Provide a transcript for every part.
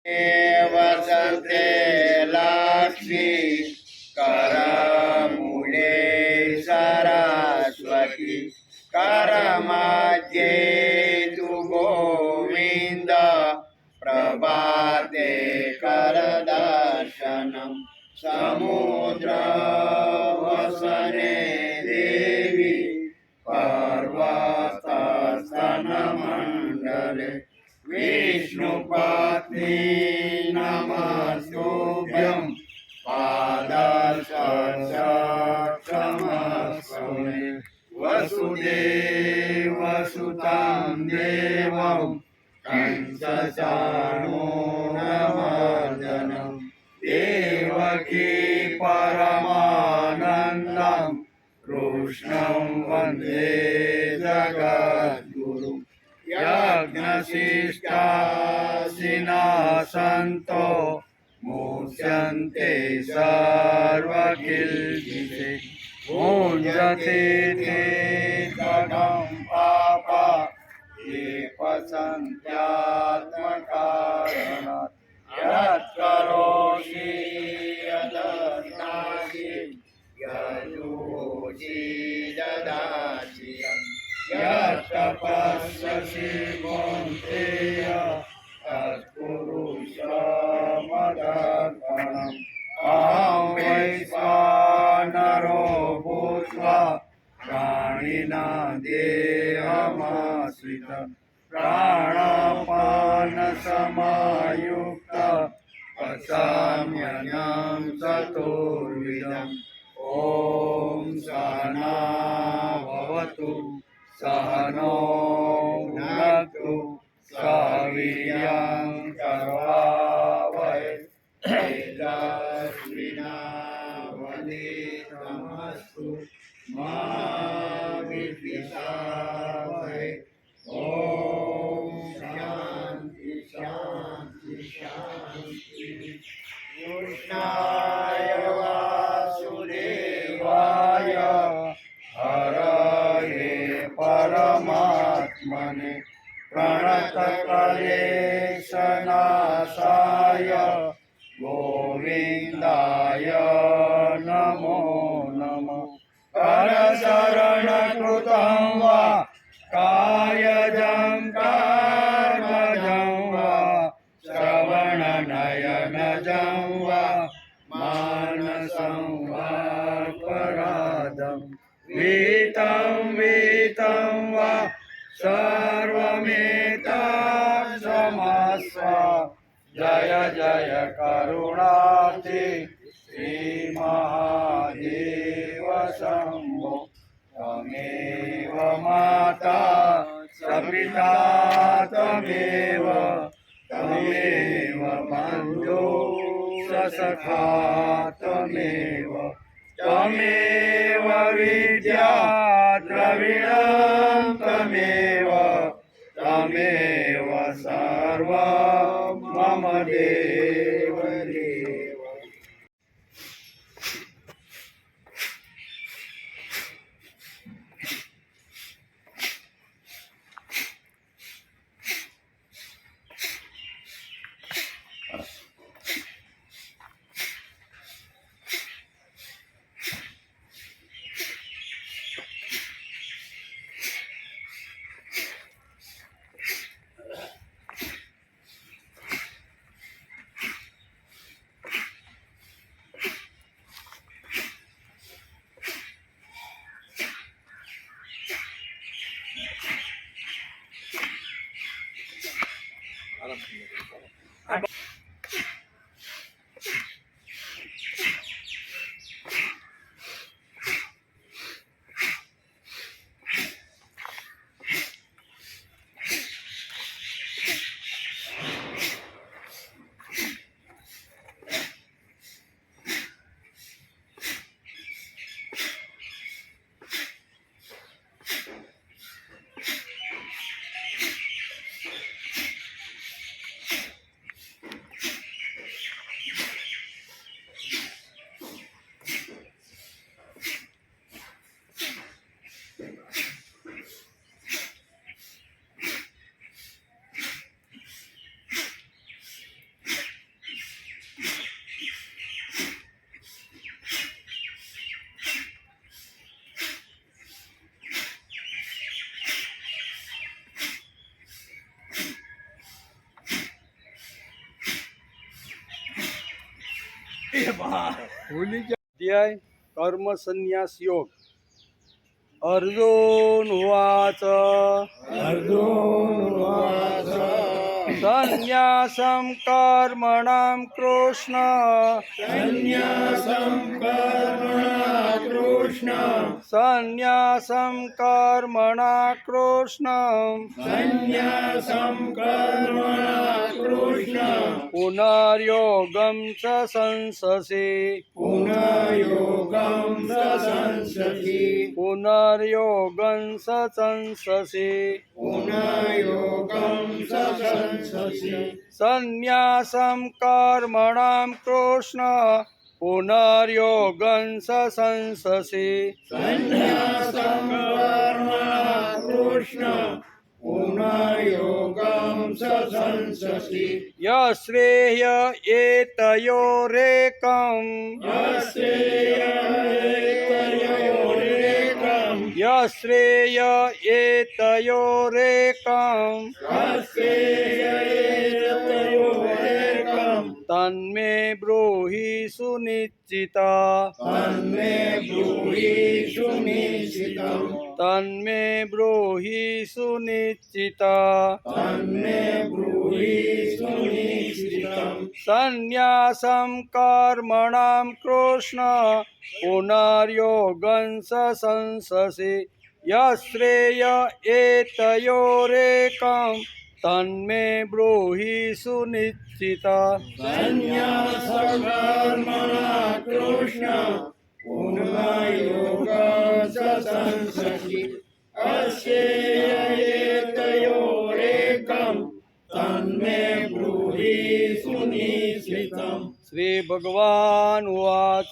वसन्ते लक्ष्मी करमूले सरस्वती करमध्ये तु गोविन्द प्रभाते करदर्शनं समुद्रवसने देवी पर्वतस्तनमण्डले विष्णुपत्नी नमस्तुभ्यं पादस्पर्शमस्तुमे वसुदेवसुतं देवं कंसचाणूरमर्दनं देवकी परमानन्दं कृष्णं वन्दे जगद्गुरुम् यज्ञशिष्टासिनासन्तो मुच्यन्ते सर्वकिल्बिषे मुञ्जते ते जगं पापा ये पचन्त्यात्मकारणात् यत्करोषि यदन्नासि यजोषि ददासि यत्तपस्यसि कौन्तेय तत्कुरुष्वमदर्पणम् अहं वैश्वानरो भूत्वा प्राणिनां देहमाश्रितः प्राणापानसमायुक्तः पचाम्यन्नं चतुर्विधम् ॐ सहना भवतु सहनो भुनक्तु सवीर्यं करवावहै तेजस्विनावधीतमस्तु मा विद्विषावहै ॐ शान्ति शान्ति शान्ति कृष्णाय वासुदेवाय हरये परमात्मने प्रणतक्लेशनाशाय गोविन्दाय नमो नमः करशरणकृतं वा कायजं कर्मजं वा श्रवणनयनजं वा मानसं वाक्पराधं वीतं वा सर्वमेतत्क्षमस्व जय जय करुणाब्धे श्रीमहादेव शम्भो त्वमेव माता च पिता त्वमेव बन्धो च सखा त्वमेव विद्या द्रविणं त्वमेव सर्वं मम देव देव। अध्याय कर्म संन्यास योग अर्जुन उवाच संन्यासं कर्मणां कृष्ण संन्यासं कर्मणा कृष्ण पुनर्योगं च संससि पुनर्योगं स संससि संन्यासं कर्मणां कृष्ण पुनर्योगं स संससि यश्रेय एतयोरेकम् यश्रेय एतयोरेकम् तन्मे ब्रूहि सुनिश्चिता तन्मे ब्रूहि सुनिश्चिता संन्यासं कर्मणां कृष्ण पुनर्योगं स संससि यश्रेय एतयोरेकं तन्मे ब्रूहि सुनिश्चिता श्री भगवान उवाच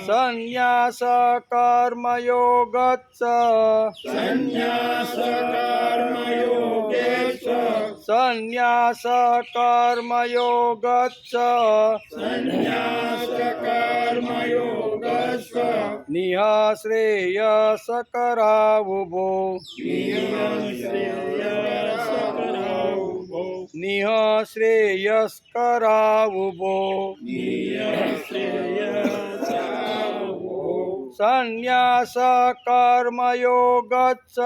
संन्यास कर्मयोगच्च संन्यास कर्मयोगच्च निःश्रेयसकरावुभो निःश्रेयस्करावुभो संन्यास कर्मयोगच्च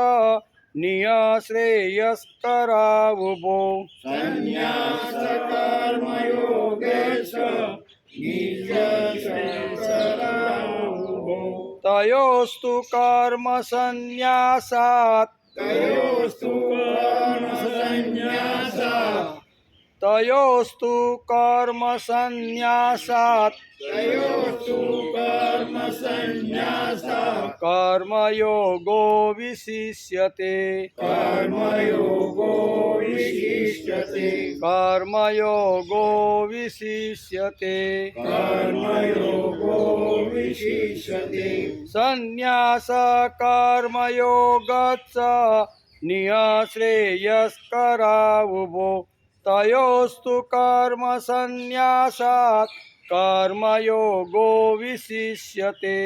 निःश्रेयस्करावुभो तयोस्तु कर्म संन्यासात् तयोस्तु कर्म संन्यासात् कर्मयोगो विशिष्यते कर्मयोगो विशिष्यते संन्यास कर्मयोगच्च निःश्रेयस्करावुभो तयोस्तु कर्म संन्यासात् कर्मयोगो विशिष्यते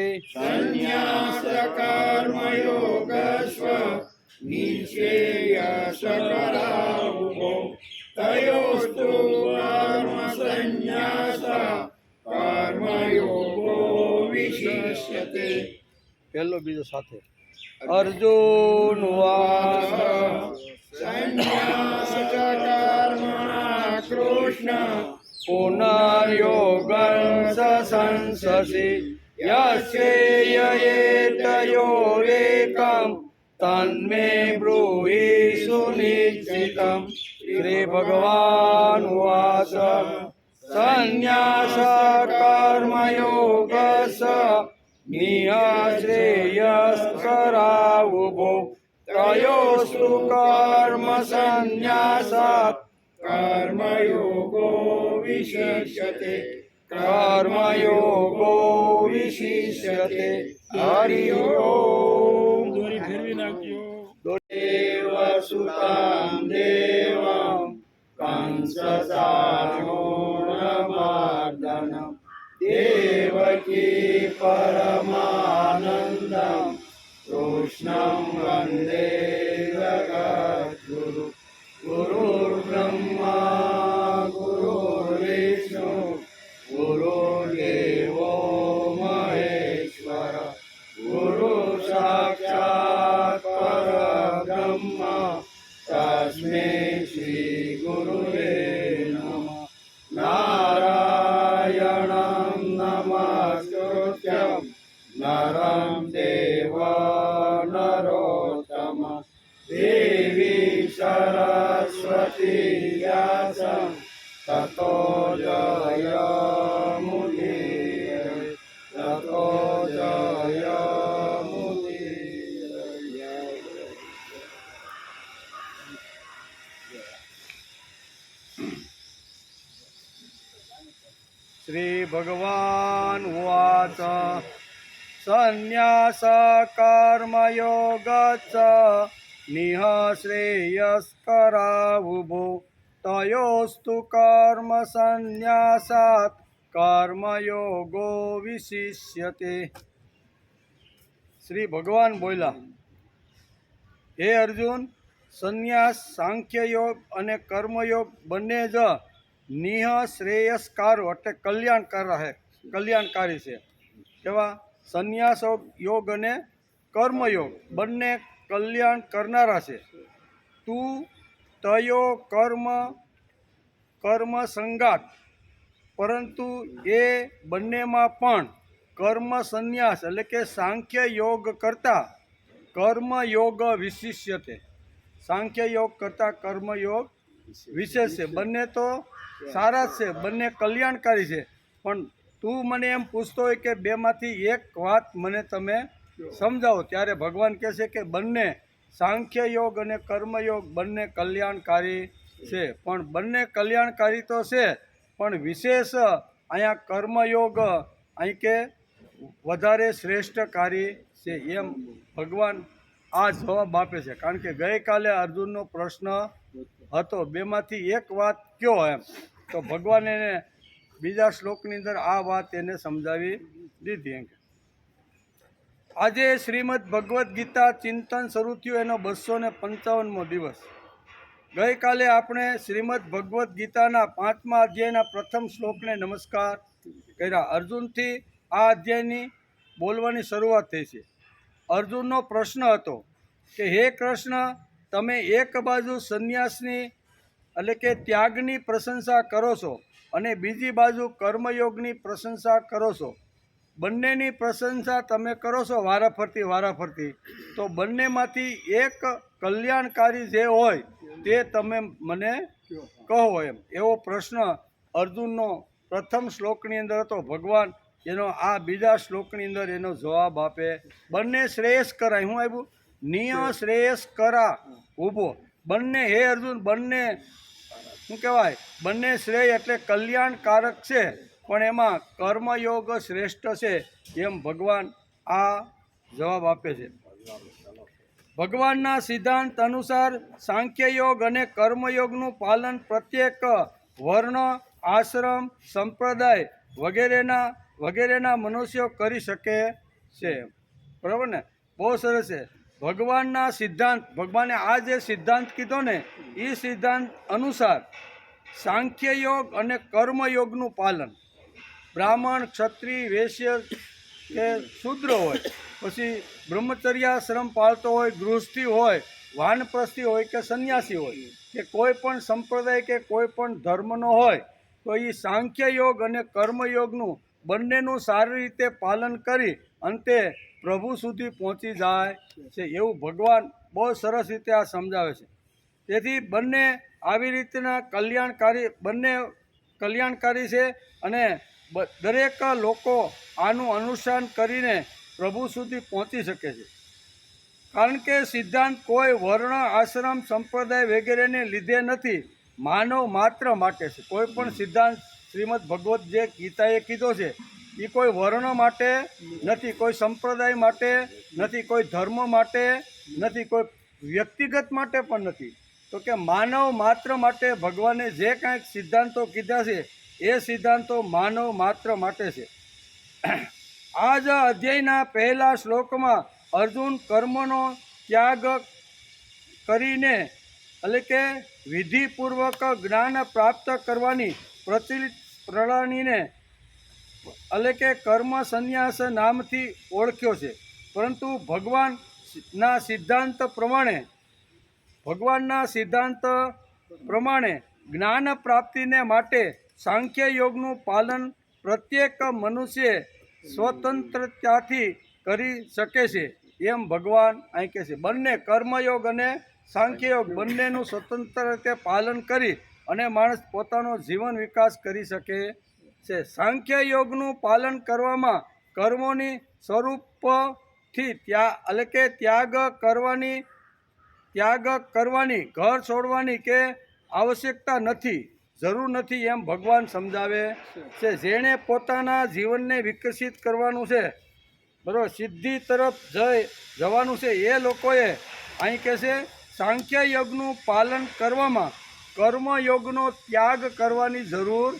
पहलो बीजो साथे अर्जुन उवाच पुनर्योगं स संससि यश्रेय एतयोरेकं तन्मे ब्रूहि सुनिश्चितं श्री भगवान उवाच संन्यास कर्मयोगस्य निःश्रेयस्करावुभो तयोस्तु कर्म संन्यासात् कर्मयोगो विशिष्यते हरि ओम देवसुतां देवं कंसचाणूरमर्दनं देवकी परमानन्दं कृष्णं वन्दे जगद्गुरुं गुरुर्ब्रह्मा गुरु ब्रह्म तस्मै श्रीगुरुवे नमः। नारायणं नमस्कृत्यं नरं देव नरोत्तमं देवी सरस्वती व्यासं ततो जयमुदीरये ततो जयमुदीरये। श्री भगवान उवाच संन्यास कर्मयोगच्च निह श्रेयस्करावुभो तयोस्तु कर्म संन्यासात् कर्मयोगो विशिष्यते। श्री भगवान बोला, हे अर्जुन, संन्यास सांख्य योग અને કર્મયોગ બંને જ નિહ શ્રેયસ્કારો એટલે કલ્યાણકારી છે। કેવા? સંન્યાસ યોગ અને કર્મયોગ બંને કલ્યાણ કરનારા છે। તું તયો કર્મ સંગાત, પરંતુ એ બંનેમાં પણ કર્મ સંન્યાસ એટલે કે સાંખ્ય યોગ કરતાં કર્મયોગ વિશિષ્યતે, સાંખ્ય યોગ કરતાં કર્મયોગ વિશેષ છે। બંને તો સારા જ છે, બંને કલ્યાણકારી છે, પણ તું મને એમ પૂછતો હોય કે બેમાંથી એક વાત મને તમે સમજાવો, ત્યારે ભગવાન કહે છે કે બંને સાંખ્ય યોગ અને કર્મયોગ બંને કલ્યાણકારી છે। પણ બંને કલ્યાણકારી તો છે, પણ વિશેષ અહીંયા કર્મયોગ અહીં કે વધારે શ્રેષ્ઠકારી છે, એમ ભગવાન આ જવાબ આપે છે। કારણ કે ગઈકાલે અર્જુનનો પ્રશ્ન હતો બેમાંથી એક વાત કયો એમ, તો ભગવાન એને બીજા શ્લોકની અંદર આ વાત એને સમજાવી દીધી એમ। આજે શ્રીમદ ભગવદ્ ગીતા ચિંતન શરૂ થયું એનો 255મો દિવસ। ગઈકાલે આપણે શ્રીમદ ભગવદ્ ગીતાના 5મા અધ્યાયના પ્રથમ શ્લોકને નમસ્કાર કર્યા। અર્જુનથી આ અધ્યાયની બોલવાની શરૂઆત થઈ છે। અર્જુનનો પ્રશ્ન હતો કે હે કૃષ્ણ, તમે એક બાજુ સંન્યાસની એટલે કે ત્યાગની પ્રશંસા કરો છો અને બીજી બાજુ કર્મયોગની પ્રશંસા કરો છો, બંનેની પ્રશંસા તમે કરો છો વારાફરતી, તો બંનેમાંથી એક કલ્યાણકારી જે હોય તે તમે મને કહો એમ, એવો પ્રશ્ન અર્જુનનો પ્રથમ શ્લોકની અંદર હતો। ભગવાન એનો આ બીજા શ્લોકની અંદર એનો જવાબ આપે, બંને શ્રેયસ કરાય, શું આવ્યું? નિય શ્રેયસ કરા ઊભો, બંને હે અર્જુન બંને શું કહેવાય, બંને શ્રેય એટલે કલ્યાણકારક છે, પણ એમાં કર્મયોગ શ્રેષ્ઠ છે, એમ ભગવાન આ જવાબ આપે છે। ભગવાનના સિદ્ધાંત અનુસાર સાંખ્ય યોગ અને કર્મયોગનું પાલન પ્રત્યેક વર્ણ, આશ્રમ, સંપ્રદાય વગેરેના મનુષ્યો કરી શકે છે। બરાબર ને? બહુ સરસ છે। ભગવાનના સિદ્ધાંત, ભગવાને આ જે સિદ્ધાંત કીધો ને એ સિદ્ધાંત અનુસાર સાંખ્ય યોગ અને કર્મયોગનું પાલન બ્રાહ્મણ, ક્ષત્રિય, વૈશ્ય કે શૂદ્ર હોય, પછી બ્રહ્મચર્યાશ્રમ પાળતો હોય, ગૃહસ્થી હોય, વાનપ્રસ્થી હોય કે સંન્યાસી હોય કે કોઈ પણ સંપ્રદાય કે કોઈ પણ ધર્મનો હોય, તો એ સાંખ્ય યોગ અને કર્મયોગનું બંનેનું સારી રીતે પાલન કરી અંતે પ્રભુ સુધી પહોંચી જાય છે, એવું ભગવાન બહુ સરસ રીતે આ સમજાવે છે। તેથી બંને આવી રીતના બંને કલ્યાણકારી છે અને દરેક લોકો આનું અનુસરણ કરીને પ્રભુ સુધી પહોંચી શકે છે। કારણ કે સિદ્ધાંત કોઈ વર્ણ, આશ્રમ, સંપ્રદાય વગેરેને લીધે નથી, માનવ માત્ર માટે છે। કોઈ પણ સિદ્ધાંત શ્રીમદ ભગવદ્ જે ગીતાએ કીધો છે એ કોઈ વર્ણ માટે નથી, કોઈ સંપ્રદાય માટે નથી, કોઈ ધર્મ માટે નથી, કોઈ વ્યક્તિગત માટે પણ નથી, તો કે માનવ માત્ર માટે ભગવાને જે કાંઈક સિદ્ધાંતો કીધા છે એ સિદ્ધાંતો માનવ માત્ર માટે છે। આ જ અધ્યાયના પહેલા શ્લોકમાં અર્જુન કર્મનો ત્યાગ કરીને એટલે કે વિધિપૂર્વક જ્ઞાન પ્રાપ્ત કરવાની પ્રચલિત પ્રણાલીને એટલે કે કર્મ સંન્યાસ નામથી ઓળખ્યો છે, પરંતુ ભગવાનના સિદ્ધાંત પ્રમાણે ભગવાનના સિદ્ધાંત પ્રમાણે જ્ઞાન પ્રાપ્તિને માટે સાંખ્ય યોગનું પાલન પ્રત્યેક મનુષ્ય સ્વતંત્રતાથી કરી શકે છે એમ ભગવાન અહીં કહે છે. બંને કર્મયોગ અને સાંખ્યયોગ બંનેનું સ્વતંત્ર રીતે પાલન કરી અને માણસ પોતાનો જીવન વિકાસ કરી શકે છે. સાંખ્ય યોગનું પાલન કરવામાં કર્મોની સ્વરૂપથી ત્યાગ કરવાની ઘર છોડવાની કે આવશ્યકતા નથી, જરૂર નથી એમ ભગવાન સમજાવે છે. જેણે પોતાના જીવનને વિકસિત કરવાનું છે, બરાબર, સિદ્ધિ તરફ જવાનું છે, એ લોકોએ અહીં કહે છે સાંખ્ય યોગનું પાલન કરવામાં કર્મયોગનો ત્યાગ કરવાની જરૂર.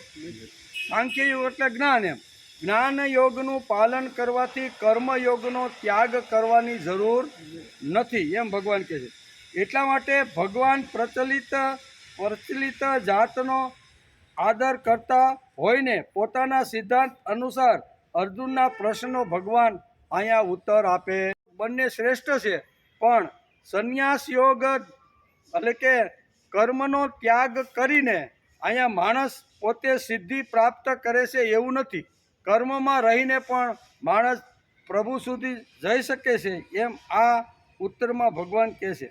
સાંખ્ય યોગ એટલે જ્ઞાન, એમ જ્ઞાન યોગનું પાલન કરવાથી કર્મયોગનો ત્યાગ કરવાની જરૂર નથી એમ ભગવાન કહે છે. એટલા માટે ભગવાન પ્રચલિત જાતનો આદર કરતા હોઈને પોતાના સિદ્ધાંત અનુસાર અર્જુનના પ્રશ્નનો ભગવાન અહીંયા ઉત્તર આપે. બંને શ્રેષ્ઠ છે, પણ સંન્યાસ યોગ એટલે કે કર્મનો ત્યાગ કરીને અહીંયા માણસ પોતે સિદ્ધિ પ્રાપ્ત કરે છે એવું નથી. કર્મમાં રહીને પણ માણસ પ્રભુ સુધી જઈ શકે છે એમ આ ઉત્તરમાં ભગવાન કહે છે.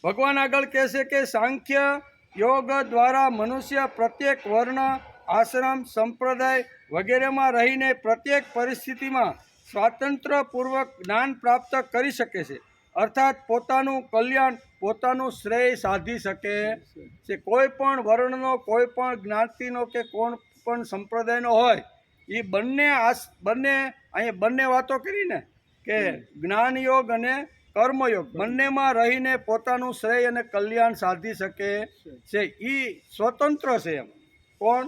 ભગવાન આગળ કહે છે કે સાંખ્ય યોગ દ્વારા મનુષ્ય પ્રત્યેક વર્ણ, આશ્રમ, સંપ્રદાય વગેરેમાં રહીને પ્રત્યેક પરિસ્થિતિમાં સ્વાતંત્ર્યપૂર્વક જ્ઞાન પ્રાપ્ત કરી શકે છે. અર્થાત પોતાનું કલ્યાણ, પોતાનું શ્રેય સાધી શકે છે. કોઈ પણ વર્ણનો, કોઈ પણ જ્ઞાતિનો કે કોઈ પણ સંપ્રદાયનો હોય, એ બંને વાતો કરીને કે જ્ઞાનયોગ અને કર્મયોગ બંનેમાં રહીને પોતાનું શ્રેય અને કલ્યાણ સાધી શકે છે. એ સ્વતંત્ર છે. એમ કોણ?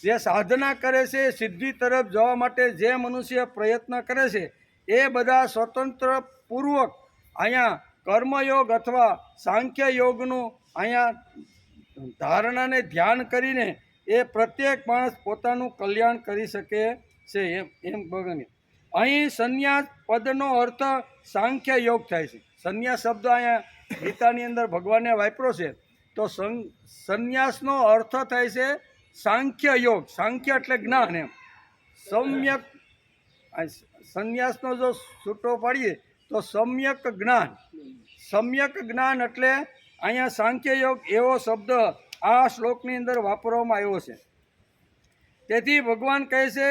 જે સાધના કરે છે, સિદ્ધિ તરફ જવા માટે જે મનુષ્ય પ્રયત્ન કરે છે, એ બધા સ્વતંત્રપૂર્વક અહીંયા કર્મયોગ અથવા સાંખ્ય યોગનું અહીંયા ધારણાને ધ્યાન કરીને એ પ્રત્યેક માણસ પોતાનું કલ્યાણ કરી શકે છે એમ ભગવાન. અહીં સંન્યાસ પદનો અર્થ સાંખ્ય યોગ થાય છે. સંન્યાસ શબ્દ અહીંયા ગીતાની અંદર ભગવાને વાપર્યો છે, તો સંન્યાસનો અર્થ થાય છે સાંખ્ય યોગ. સાંખ્ય એટલે જ્ઞાન, એમ સમ્યક. સંન્યાસનો જો છૂટો પાડીએ તો સમ્યક જ્ઞાન. સમ્યક જ્ઞાન એટલે અહીંયા સાંખ્ય યોગ એવો શબ્દ આ શ્લોકની અંદર વાપરવામાં આવ્યો છે. તેથી ભગવાન કહે છે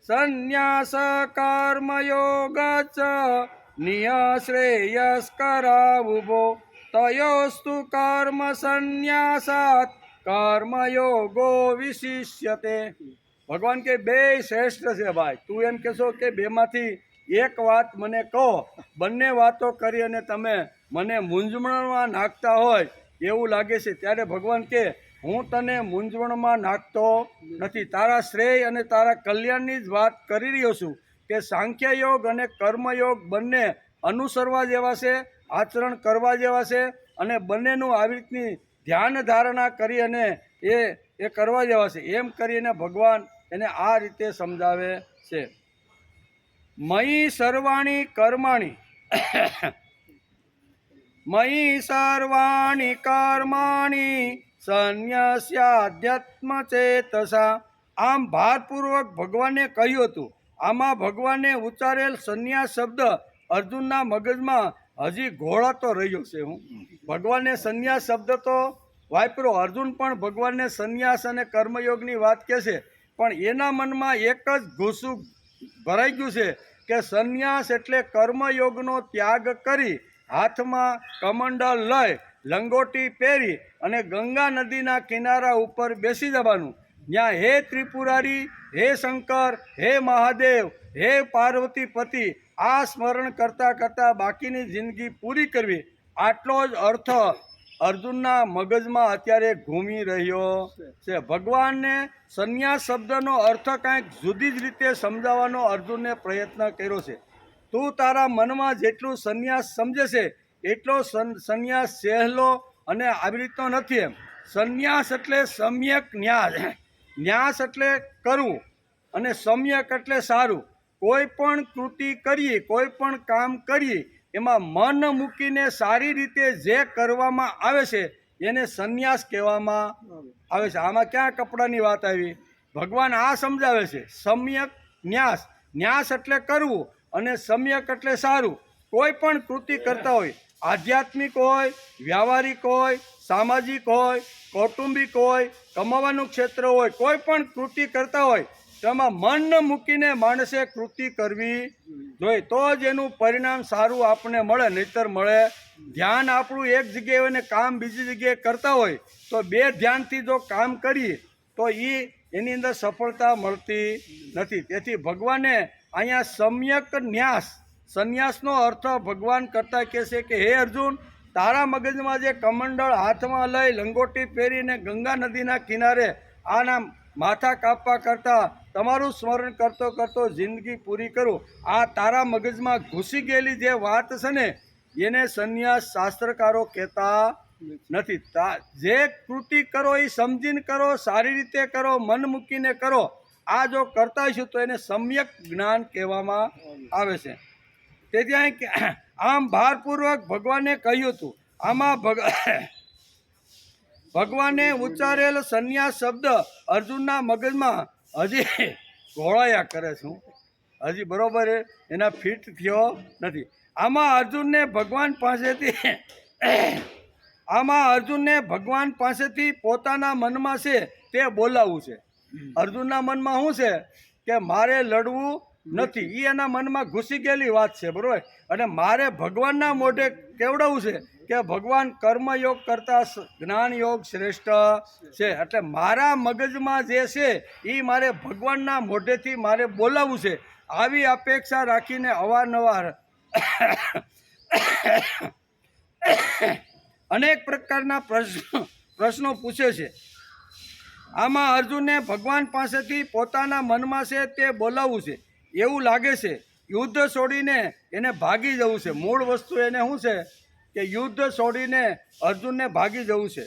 સંન્યાસ કર્મયોગ ચ નિયશ્રેયસ્કરાવુભો તયોસ્તુ કર્મ સંન્યાસાત કર્મયોગો વિશિષ્યતે. ભગવાન કે બે શ્રેષ્ઠ છે ભાઈ. તું એમ કહેશો કે બેમાંથી એક વાત મને કહો, બંને વાતો કરી અને તમે મને મૂંઝવણમાં નાખતા હોય એવું લાગે છે. ત્યારે ભગવાન કે હું તને મૂંઝવણમાં નાખતો નથી, તારા શ્રેય અને તારા કલ્યાણની જ વાત કરી રહ્યો છું. કે સાંખ્ય યોગ અને કર્મયોગ બંને અનુસરવા જેવા છે, આચરણ કરવા જેવા છે, અને બંનેનું આવી રીતની ધ્યાન ધારણા કરી અને એ કરવા જેવા છે. એમ કરીને ભગવાન એને આ રીતે સમજાવે છે. મયી સર્વાણી કર્માણી મયી સર્વાણી કર્માણી સંન્યસ્યાધ્યાત્મ ચેતસા. આમ ભારપૂર્વક ભગવાને કહ્યું હતું. આમાં ભગવાને ઉચ્ચારેલ સંન્યાસ શબ્દ અર્જુનના મગજમાં હજી ઘોળાતો રહ્યો છે. ભગવાને સંન્યાસ શબ્દ તો વાપર્યો, અર્જુન પણ ભગવાનને સંન્યાસ અને કર્મયોગની વાત કહે છે, પણ એના મનમાં એક જ ઘૂસું ભરાઈ ગયું છે કે સંન્યાસ એટલે કર્મયોગનો ત્યાગ કરી, હાથમાં કમંડલ લઈ, લંગોટી પહેરી અને ગંગા નદીના કિનારા ઉપર બેસી જવાનું. ત્યાં હે ત્રિપુરારી, હે શંકર, હે મહાદેવ, હે પાર્વતીપતિ આ સ્મરણ કરતાં કરતાં બાકીની જિંદગી પૂરી કરવી. આટલો જ અર્થ અર્જુનના મગજમાં અત્યારે ઘૂમી રહ્યો છે. ભગવાનને સંન્યાસ શબ્દનો અર્થ કાંઈક જુદી જ રીતે સમજાવવાનો અર્જુનને પ્રયત્ન કર્યો છે. તું તારા મનમાં જેટલું સંન્યાસ સમજે છે એટલો સંન્યાસ સહેલો અને આવી રીતનો નથી. એમ સંન્યાસ એટલે સમ્યક ન્યાસ. ન્યાસ એટલે કરવું અને સમ્યક એટલે સારું. કોઈ પણ કૃતિ કરીએ, કોઈ પણ કામ કરીએ એમાં મન મૂકીને સારી રીતે જે કરવામાં આવે છે એને સંન્યાસ કહેવામાં આવે છે. આમાં ક્યાં કપડાની વાત આવી? ભગવાન આ સમજાવે છે સમ્યક ન્યાસ. ન્યાસ એટલે કરવું અને સમ્યક એટલે સારું. કોઈ પણ કૃતિ કરતા હોય, આધ્યાત્મિક હોય, વ્યવહારિક હોય, સામાજિક હોય, કૌટુંબિક હોય, કમાવાનું ક્ષેત્ર હોય, કોઈ પણ કૃતિ કરતા હોય તેમાં મન મૂકીને માણસે કૃતિ કરવી જોઈએ, તો જ એનું પરિણામ સારું આપણને મળે, નહીતર મળે. ધ્યાન આપણું એક જગ્યાએ હોય ને કામ બીજી જગ્યાએ કરતા હોય તો બે ધ્યાનથી જો કામ કરીએ તો એની અંદર સફળતા મળતી નથી. તેથી ભગવાને અહીંયા સમ્યક ન્યાસ, સંન્યાસનો અર્થ ભગવાન કરતા કહે છે કે હે અર્જુન, તારા મગજમાં જે કમંડળ હાથમાં લઈ લંગોટી પહેરીને ગંગા નદીના કિનારે આના માથા કાપવા કરતાં તમારું સ્મરણ કરતો કરતો જિંદગી પૂરી કરું, આ તારા મગજમાં ઘૂસી ગયેલી જે વાત છે ને એને સંન્યાસ શાસ્ત્રકારો કહેતા નથી. જે કૃતિ કરો એ સમજીને કરો, સારી રીતે કરો, મન મૂકીને કરો. આ જો કરતા હશું તો એને સમ્યક જ્ઞાન કહેવામાં આવે છે. તેથી અહીં આમ ભારપૂર્વક ભગવાને કહ્યું હતું. આમાં ભગવાને ઉચ્ચારેલ સંન્યાસ શબ્દ અર્જુનના મગજમાં હજી ઘોળાયા કરે છે. હજી બરોબર એના ફિટ થયો નથી. આમાં અર્જુનને ભગવાન પાસેથી પોતાના મનમાં છે તે બોલાવવું છે. અર્જુનના મનમાં શું છે કે મારે લડવું નથી, એ એના મનમાં ઘૂસી ગયેલી વાત છે, બરોબર. અને મારે ભગવાનના મોઢે કેવડાવવું છે કે ભગવાન કર્મયોગ કરતાં જ્ઞાન યોગ શ્રેષ્ઠ છે. એટલે મારા મગજમાં જે છે એ મારે ભગવાનના મોઢેથી મારે બોલાવવું છે. આવી અપેક્ષા રાખીને અવારનવાર અનેક પ્રકારના પ્રશ્નો પૂછે છે. આમાં અર્જુનને ભગવાન પાસેથી પોતાના મનમાં છે તે બોલાવવું છે. એવું લાગે છે યુદ્ધ છોડીને એને ભાગી જવું છે. મૂળ વસ્તુ એને શું છે કે યુદ્ધ છોડીને અર્જુનને ભાગી જવું છે.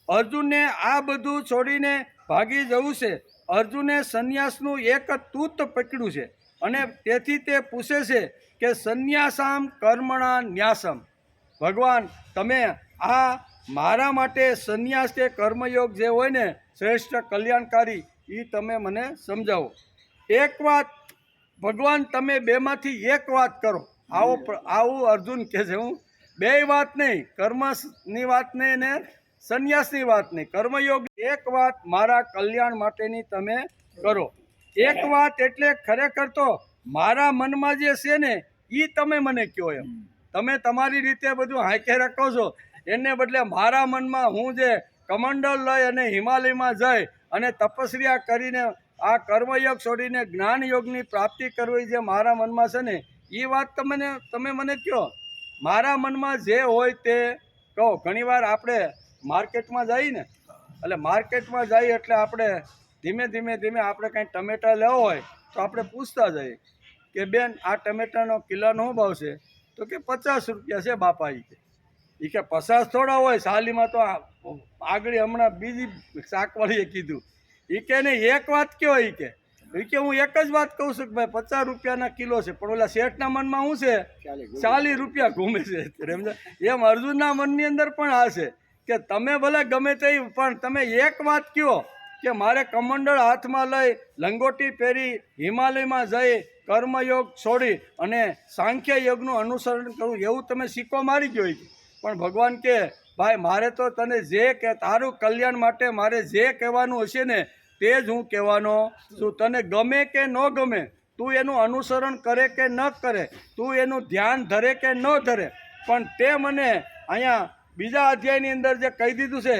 અર્જુનને આ બધું છોડીને ભાગી જવું છે. અર્જુને સંન્યાસનું એક તૂત પકડ્યું છે અને તેથી તે પૂછે છે કે સંન્યાસામ કર્મણા ન્યાસમ. ભગવાન, તમે આ મારા માટે સંન્યાસ કે કર્મયોગ જે હોય ને શ્રેષ્ઠ કલ્યાણકારી એ તમે મને સમજાવો. એક વાત ભગવાન, તમે બેમાંથી એક વાત કરો. આવું અર્જુન કહે છે. હું બે વાત નહીં, કર્મની વાત નહીં ને સંન્યાસની વાત નહીં, કર્મયોગ એક વાત મારા કલ્યાણ માટેની તમે કરો. એક વાત એટલે ખરેખર તો મારા મનમાં જે છે ને એ તમે મને કહો. એમ તમે તમારી રીતે બધું હાંકે રાખો છો, એને બદલે મારા મનમાં હું જે કમંડળ લઈ અને હિમાલયમાં જઈ અને તપસ્યા કરીને આ કર્મયોગ છોડીને જ્ઞાન યોગની પ્રાપ્તિ કરવી જે મારા મનમાં છે ને એ વાત તમે મને કહો. મારા મનમાં જે હોય તે કહો. ઘણીવાર આપણે માર્કેટમાં જઈએ ને, એટલે માર્કેટમાં જઈએ એટલે આપણે ધીમે ધીમે આપણે કાંઈ ટમેટા લેવો હોય તો આપણે પૂછતા જઈએ કે બેન, આ ટમેટાનો કિલોનો શું ભાવ છે? તો કે 50 રૂપિયા છે બાપા. એ કે 50 થોડા હોય, સાલીમાં તો આગળ હમણાં બીજી શાકવાળીએ કીધું. એ કે ને એક વાત કયો? એ કે હું એક જ વાત કહું છું કે ભાઈ 50 રૂપિયાના કિલો છે, પણ ઓલા શેઠના મનમાં શું છે 40 રૂપિયા ઘૂમે છે. એમ અર્જુનના મનની અંદર પણ આ છે કે તમે ભલે ગમે તે, પણ તમે એક વાત કહો કે મારે કમંડળ હાથમાં લઈ લંગોટી પહેરી હિમાલયમાં જઈ કર્મયોગ છોડી અને સાંખ્ય યોગનું અનુસરણ કરવું, એવું તમે સિક્કો મારી ગયો. પણ ભગવાન કે ભાઈ, મારે તો તને જે કે તારું કલ્યાણ માટે મારે જે કહેવાનું હશે ને તે જ હું કહેવાનો છું. તને ગમે કે ન ગમે, તું એનું અનુસરણ કરે કે ન કરે, તું એનું ધ્યાન ધરે કે ન ધરે, પણ તે મને અહીંયા બીજા અધ્યાયની અંદર જે કહી દીધું છે,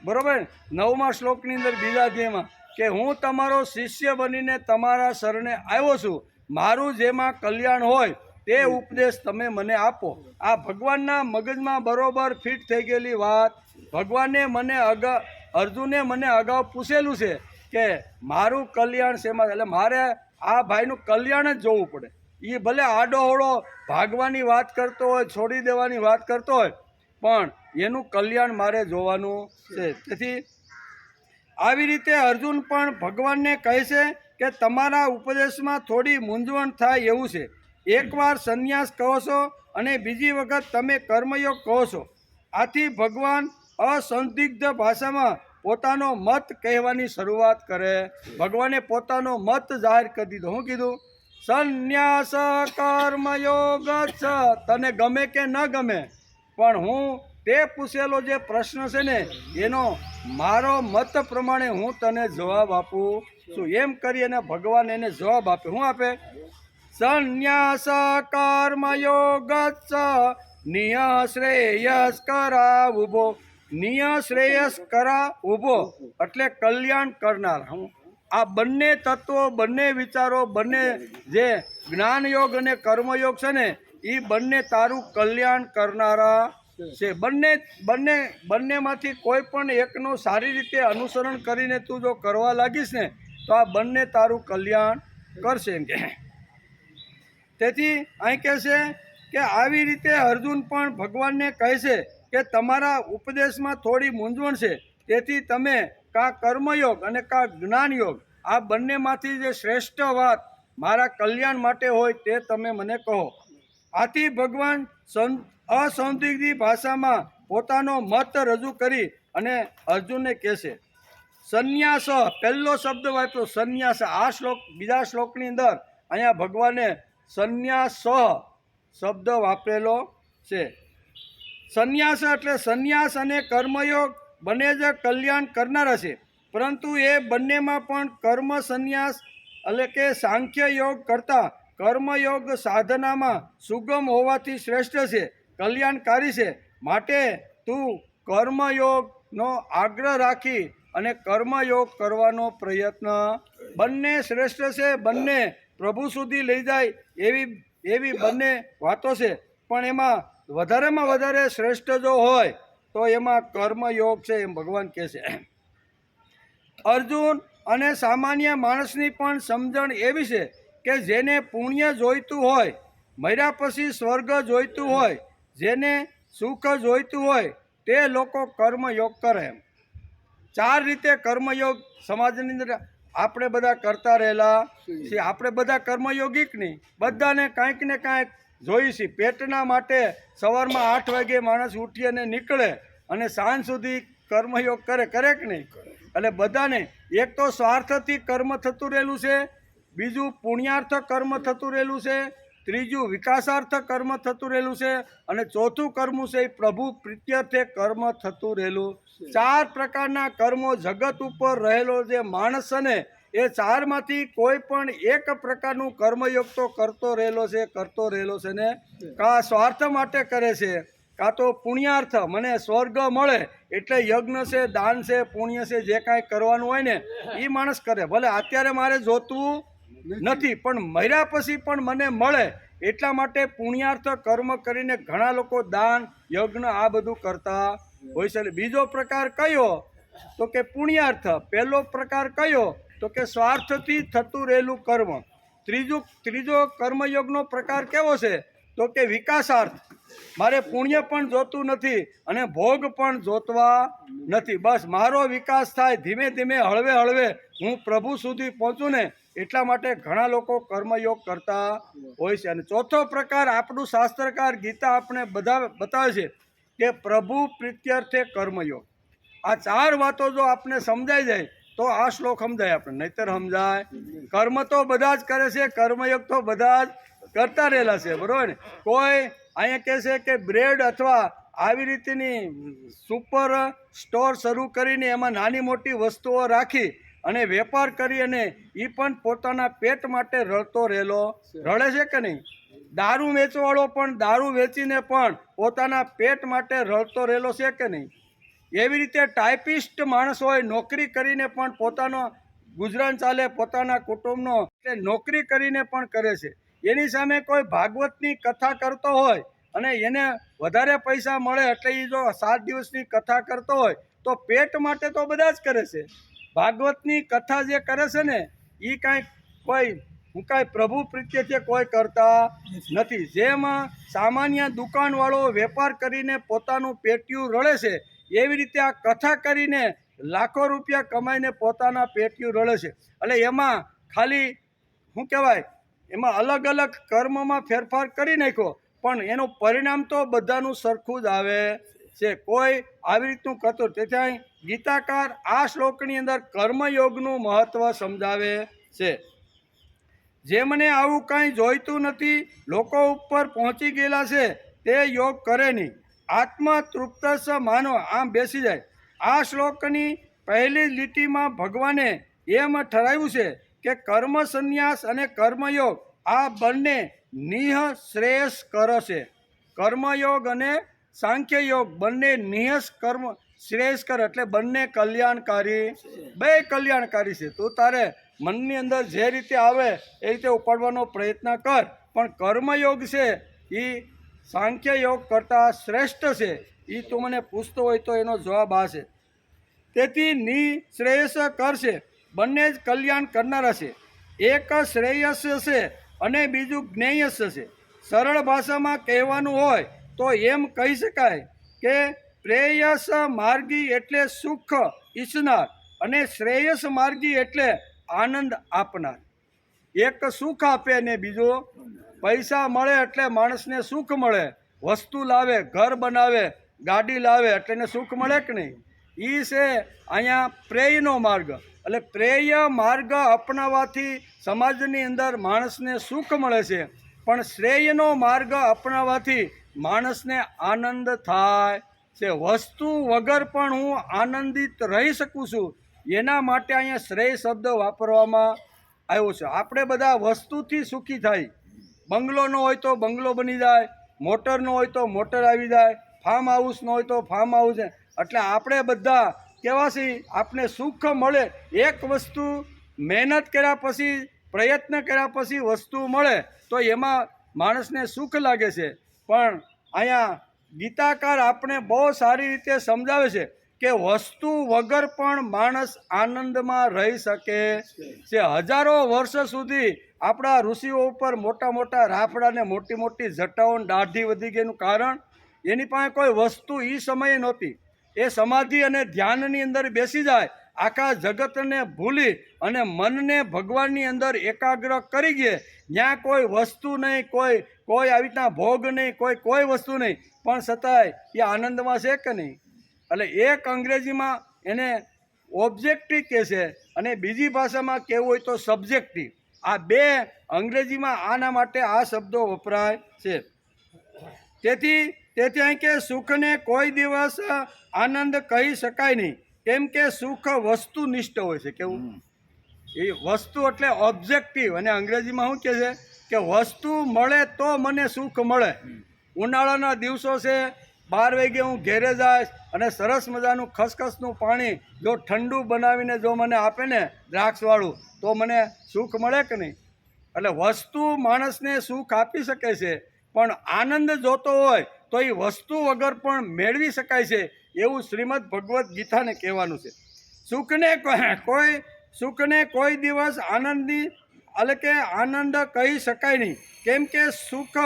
બરાબર, 9મા શ્લોકની અંદર બીજા અધ્યાયમાં કે હું તમારો શિષ્ય બનીને તમારા શરણે આવ્યો છું, મારું જેમાં કલ્યાણ હોય તે ઉપદેશ તમે મને આપો. આ ભગવાનના મગજમાં બરોબર ફિટ થઈ ગયેલી વાત. ભગવાને અર્જુને મને અગાઉ પૂછેલું છે કે મારું કલ્યાણ શેમાં, એટલે મારે આ ભાઈનું કલ્યાણ જ જોવું પડે. એ ભલે આડોહળો ભાગવાની વાત કરતો હોય, છોડી દેવાની વાત કરતો હોય, પણ એનું કલ્યાણ મારે જોવાનું છે. તેથી આવી રીતે અર્જુન પણ ભગવાનને કહે છે કે તમારા ઉપદેશમાં થોડી મૂંઝવણ થાય એવું છે. એકવાર સંન્યાસ કહો છો અને બીજી વખત તમે કર્મયોગ કહો છો. આથી ભગવાન અસંદિગ્ધ ભાષામાં પોતાનો મત કહેવાની શરૂઆત કરે. ભગવાને પોતાનો મત જાહેર કરી દીધો. શું કીધું? સંન્યાસ કર્મયોગ છ. તને ગમે કે ન ગમે, પણ હું તે પૂછેલો જે પ્રશ્ન છે ને એનો મારો મત પ્રમાણે હું તને જવાબ આપું છું. એમ કરી અને ભગવાન એને જવાબ આપે. શું આપે? સંન્યાસ કર્મયોગ છ નિયશ્રેયસ કરા ઉભો. નિયશ્રેયસ કરા ઉભો એટલે કલ્યાણ કરનાર. હું આ બંને તત્વો, બંને વિચારો, બંને જે જ્ઞાનયોગ અને કર્મયોગ છે ને એ બંને તારું કલ્યાણ કરનારા છે. બંનેમાંથી કોઈ પણ એકનું સારી રીતે અનુસરણ કરીને તું જો કરવા લાગીશ ને તો આ બંને તારું કલ્યાણ કરશે એમ કે. તેથી અહીં કહે છે કે આવી રીતે અર્જુન પણ ભગવાનને કહે છે કે તમારા ઉપદેશમાં થોડી મૂંઝવણ છે, તેથી તમે કા કર્મયોગ અને કા જ્ઞાનયોગ આ બંનેમાંથી જે શ્રેષ્ઠ વાત મારા કલ્યાણ માટે હોય તે તમે મને કહો. આથી ભગવાન અસંદિગ્ધ ભાષામાં પોતાનો મત રજૂ કરી અને અર્જુનને કહેશે. સંન્યાસ, પહેલો શબ્દ વાપર્યો સંન્યાસ. આ શ્લોક, બીજા શ્લોકની અંદર અહીંયા ભગવાને સંન્યાસ શબ્દ વાપરેલો છે. સંન્યાસ એટલે સંન્યાસ અને કર્મયોગ બંને જ કલ્યાણ કરનારા છે, પરંતુ એ બંનેમાં પણ કર્મ સંન્યાસ એટલે કે સાંખ્ય યોગ કરતાં કર્મયોગ સાધનામાં સુગમ હોવાથી શ્રેષ્ઠ છે, કલ્યાણકારી છે. માટે તું કર્મયોગનો આગ્રહ રાખી અને કર્મયોગ કરવાનો પ્રયત્ન. બંને શ્રેષ્ઠ છે, બંને પ્રભુ સુધી લઈ જાય એવી બંને વાતો છે, પણ એમાં વધારેમાં વધારે શ્રેષ્ઠ જો હોય તો એમાં કર્મયોગ છે એમ ભગવાન કહે છે. અર્જુન અને સામાન્ય માણસની પણ સમજણ એવી છે કે જેને પુણ્ય જોઈતું હોય, મર્યા પછી સ્વર્ગ જોઈતું હોય, જેને સુખ જોઈતું હોય તે લોકો કર્મયોગ કરે. એમ 4 રીતે કર્મયોગ સમાજની અંદર આપણે બધા કરતા રહેલા છીએ. આપણે બધા કર્મયોગિક નહીં, બધાને કાંઈક ને કાંઈક જોઈએ છીએ. પેટના માટે સવારમાં 8 વાગે માણસ ઉઠી અને નીકળે અને સાંજ સુધી કર્મયોગ કરે કે નહીં? એટલે બધાને એક તો સ્વાર્થથી કર્મ થતું રહેલું છે, બીજું પુણ્યાર્થ કર્મ થતું રહેલું છે, ત્રીજું વિકાસાર્થ કર્મ થતું રહેલું છે, અને ચોથું કર્મ છે એ પ્રભુ પ્રીત્યર્થે કર્મ થતું રહેલું. 4 પ્રકારના કર્મો જગત ઉપર રહેલો જે માણસ છે ને એ 4માંથી કોઈ પણ એક પ્રકારનું કર્મયોગ તો કરતો રહેલો છે ને કાં સ્વાર્થ માટે કરે છે, કાં તો પુણ્યાર્થ, મને સ્વર્ગ મળે એટલે યજ્ઞ છે, દાન છે, પુણ્ય છે, જે કાંઈ કરવાનું હોય ને એ માણસ કરે. ભલે અત્યારે મારે જોતું નથી પણ મર્યા પછી પણ મને મળે એટલા માટે પુણ્યાર્થ કર્મ કરીને ઘણા લોકો દાન, યજ્ઞ આ બધું કરતા હોય છે. બીજો પ્રકાર કયો તો કે પુણ્યાર્થ. પહેલો પ્રકાર કયો તો કે સ્વાર્થથી થતું રહેલું કર્મ. ત્રીજો કર્મયોગનો પ્રકાર કેવો છે તો કે વિકાસાર્થ. મારે પુણ્ય પણ જોતું નથી અને ભોગ પણ જોતવા નથી, બસ મારો વિકાસ થાય, ધીમે ધીમે હળવે હળવે હું પ્રભુ સુધી પહોંચું ને એટલા માટે ઘણા લોકો કર્મયોગ કરતા હોય છે. અને ચોથો પ્રકાર આપણું શાસ્ત્રકાર ગીતા આપણે બધા બતાવે છે કે પ્રભુ પ્રીત્યર્થે કર્મયોગ. આ 4 વાતો જો આપણે સમજાઈ જાય તો આ શ્લોક સમજાય આપણે, નહીતર સમજાય. કર્મ તો બધા જ કરે છે, કર્મયોગ તો બધા જ કરતા રહેલા છે, બરોબર ને? કોઈ અહીંયા કહે છે કે બ્રેડ અથવા આવી રીતની સુપર સ્ટોર શરૂ કરીને એમાં નાની મોટી વસ્તુઓ રાખી અને વેપાર કરી અને એ પણ પોતાના પેટ માટે રડે છે કે નહીં? દારૂ વેચવાળો પણ દારૂ વેચીને પણ પોતાના પેટ માટે રડતો રહેલો છે કે નહીં? એવી રીતે ટાઈપિસ્ટ માણસ હોય, નોકરી કરીને પણ પોતાનો ગુજરાન ચાલે, પોતાના કુટુંબનો નોકરી કરીને પણ કરે છે. એની સામે કોઈ ભાગવતની કથા કરતો હોય અને એને વધારે પૈસા મળે એટલે એ જો 7 દિવસની કથા કરતો હોય તો પેટ માટે તો બધા જ કરે છે. ભાગવતની કથા જે કરે છે ને એ કાંઈ પ્રભુ પ્રીત્યર્થે કોઈ કરતા નથી. જેમાં સામાન્ય દુકાનવાળો વેપાર કરીને પોતાનું પેટિયું રળે છે, એવી રીતે આ કથા કરીને લાખો રૂપિયા કમાઈને પોતાના પેટિયું રળે છે. એટલે એમાં ખાલી શું કહેવાય, એમાં અલગ અલગ કર્મમાં ફેરફાર કરી નાખ્યો, પણ એનું પરિણામ તો બધાનું સરખું જ આવે છે, કોઈ આવી રીતનું કરતું. તેથી અહીં ગીતાકાર આ શ્લોકની અંદર કર્મયોગનું મહત્ત્વ સમજાવે છે. જે મને આવું કાંઈ જોઈતું નથી, લોકો ઉપર પહોંચી ગયેલા છે, તે યોગ કરે નહીં. આત્મતૃપ્તસ માનો, આમ બેસી જાય. આ શ્લોકની પહેલી લીટીમાં ભગવાને એમ ઠરાવ્યું છે કે કર્મ સંન્યાસ અને કર્મયોગ આ બંને નિઃશ્રેયસ કર છે. કર્મયોગ અને સાંખ્ય યોગ બંને કર્મ શ્રેયસ્કર એટલે બંને કલ્યાણકારી, બે કલ્યાણકારી છે. તું તારે મનની અંદર જે રીતે આવે એ રીતે ઉપાડવાનો પ્રયત્ન કર, પણ કર્મયોગ છે એ સાંખ્ય યોગ કરતાં શ્રેષ્ઠ છે. એ તું મને પૂછતો હોય તો એનો જવાબ આ છે. તેથી નિશ્રેયસ કર છે, બંને જ કલ્યાણ કરનારા છે. એક શ્રેયસ છે અને બીજું જ્ઞેયસ છે. સરળ ભાષામાં કહેવાનું હોય તો એમ કહી શકાય કે પ્રેયસ માર્ગી એટલે સુખ ઈચ્છનાર અને શ્રેયસ માર્ગી એટલે આનંદ આપનાર. એક સુખ આપે ને બીજો પૈસા મળે એટલે માણસને સુખ મળે, વસ્તુ લાવે, ઘર બનાવે, ગાડી લાવે એટલે એને સુખ મળે કે નહીં? એ છે અહીંયા પ્રેયનો માર્ગ. એટલે પ્રેય માર્ગ અપનાવવાથી સમાજની અંદર માણસને સુખ મળે છે, પણ શ્રેયનો માર્ગ અપનાવવાથી માણસને આનંદ થાય છે. વસ્તુ વગર પણ હું આનંદિત રહી શકું છું, એના માટે અહીંયા શ્રેય શબ્દ વાપરવામાં આવ્યો છે. આપણે બધા વસ્તુથી સુખી થાય. બંગલો ન હોય તો બંગલો બની જાય, મોટર ન હોય તો મોટર આવી જાય, ફાર્મ હાઉસ ન હોય તો ફાર્મ હાઉસ. એટલે આપણે બધા કેવા છીએ, આપણે સુખ મળે. એક વસ્તુ મહેનત કર્યા પછી, પ્રયત્ન કર્યા પછી વસ્તુ મળે તો એમાં માણસને સુખ લાગે છે. પણ અહીંયા ગીતાકાર આપણે બહુ સારી રીતે સમજાવે છે કે વસ્તુ વગર પણ માણસ આનંદમાં રહી શકે છે. હજારો વર્ષ સુધી આપણા ઋષિઓ ઉપર મોટા મોટા રાફડા ને મોટી મોટી જટાઓ દાઢી વધી ગઈનું કારણ એની પાસે કોઈ વસ્તુ એ સમયે નહોતી. એ સમાધિ અને ધ્યાનની અંદર બેસી જાય, આખા જગતને ભૂલી અને મનને ભગવાનની અંદર એકાગ્ર કરી ગયે. ત્યાં કોઈ વસ્તુ નહીં, કોઈ આવી રીતના ભોગ નહીં, કોઈ વસ્તુ નહીં, પણ છતાંય એ આનંદમાં છે કે નહીં? એટલે એક અંગ્રેજીમાં એને ઓબ્જેક્ટિવ કહે છે અને બીજી ભાષામાં કહેવું હોય તો સબ્જેક્ટિવ. આ બે અંગ્રેજીમાં આના માટે આ શબ્દો વપરાય છે. તેથી અહીં કે સુખને કોઈ દિવસ આનંદ કહી શકાય નહીં, કેમ કે સુખ વસ્તુનિષ્ઠ હોય છે. કેવું? એ વસ્તુ એટલે ઓબ્જેક્ટિવ. અને અંગ્રેજીમાં શું કહે છે કે વસ્તુ મળે તો મને સુખ મળે. ઉનાળાના દિવસો છે, 12 વાગે હું ઘેરે જાય અને સરસ મજાનું ખસખસનું પાણી જો ઠંડુ બનાવીને જો મને આપે ને દ્રાક્ષવાળું, તો મને સુખ મળે કે નહીં? એટલે વસ્તુ માણસને સુખ આપી શકે છે, પણ આનંદ જોતો હોય તો એ વસ્તુ વગર પણ મેળવી શકાય છે, એવું શ્રીમદ ભગવદ્ ગીતાને કહેવાનું છે. સુખને કોઈ દિવસ આનંદી એટલે કે આનંદ કહી શકાય નહીં, કેમ કે સુખ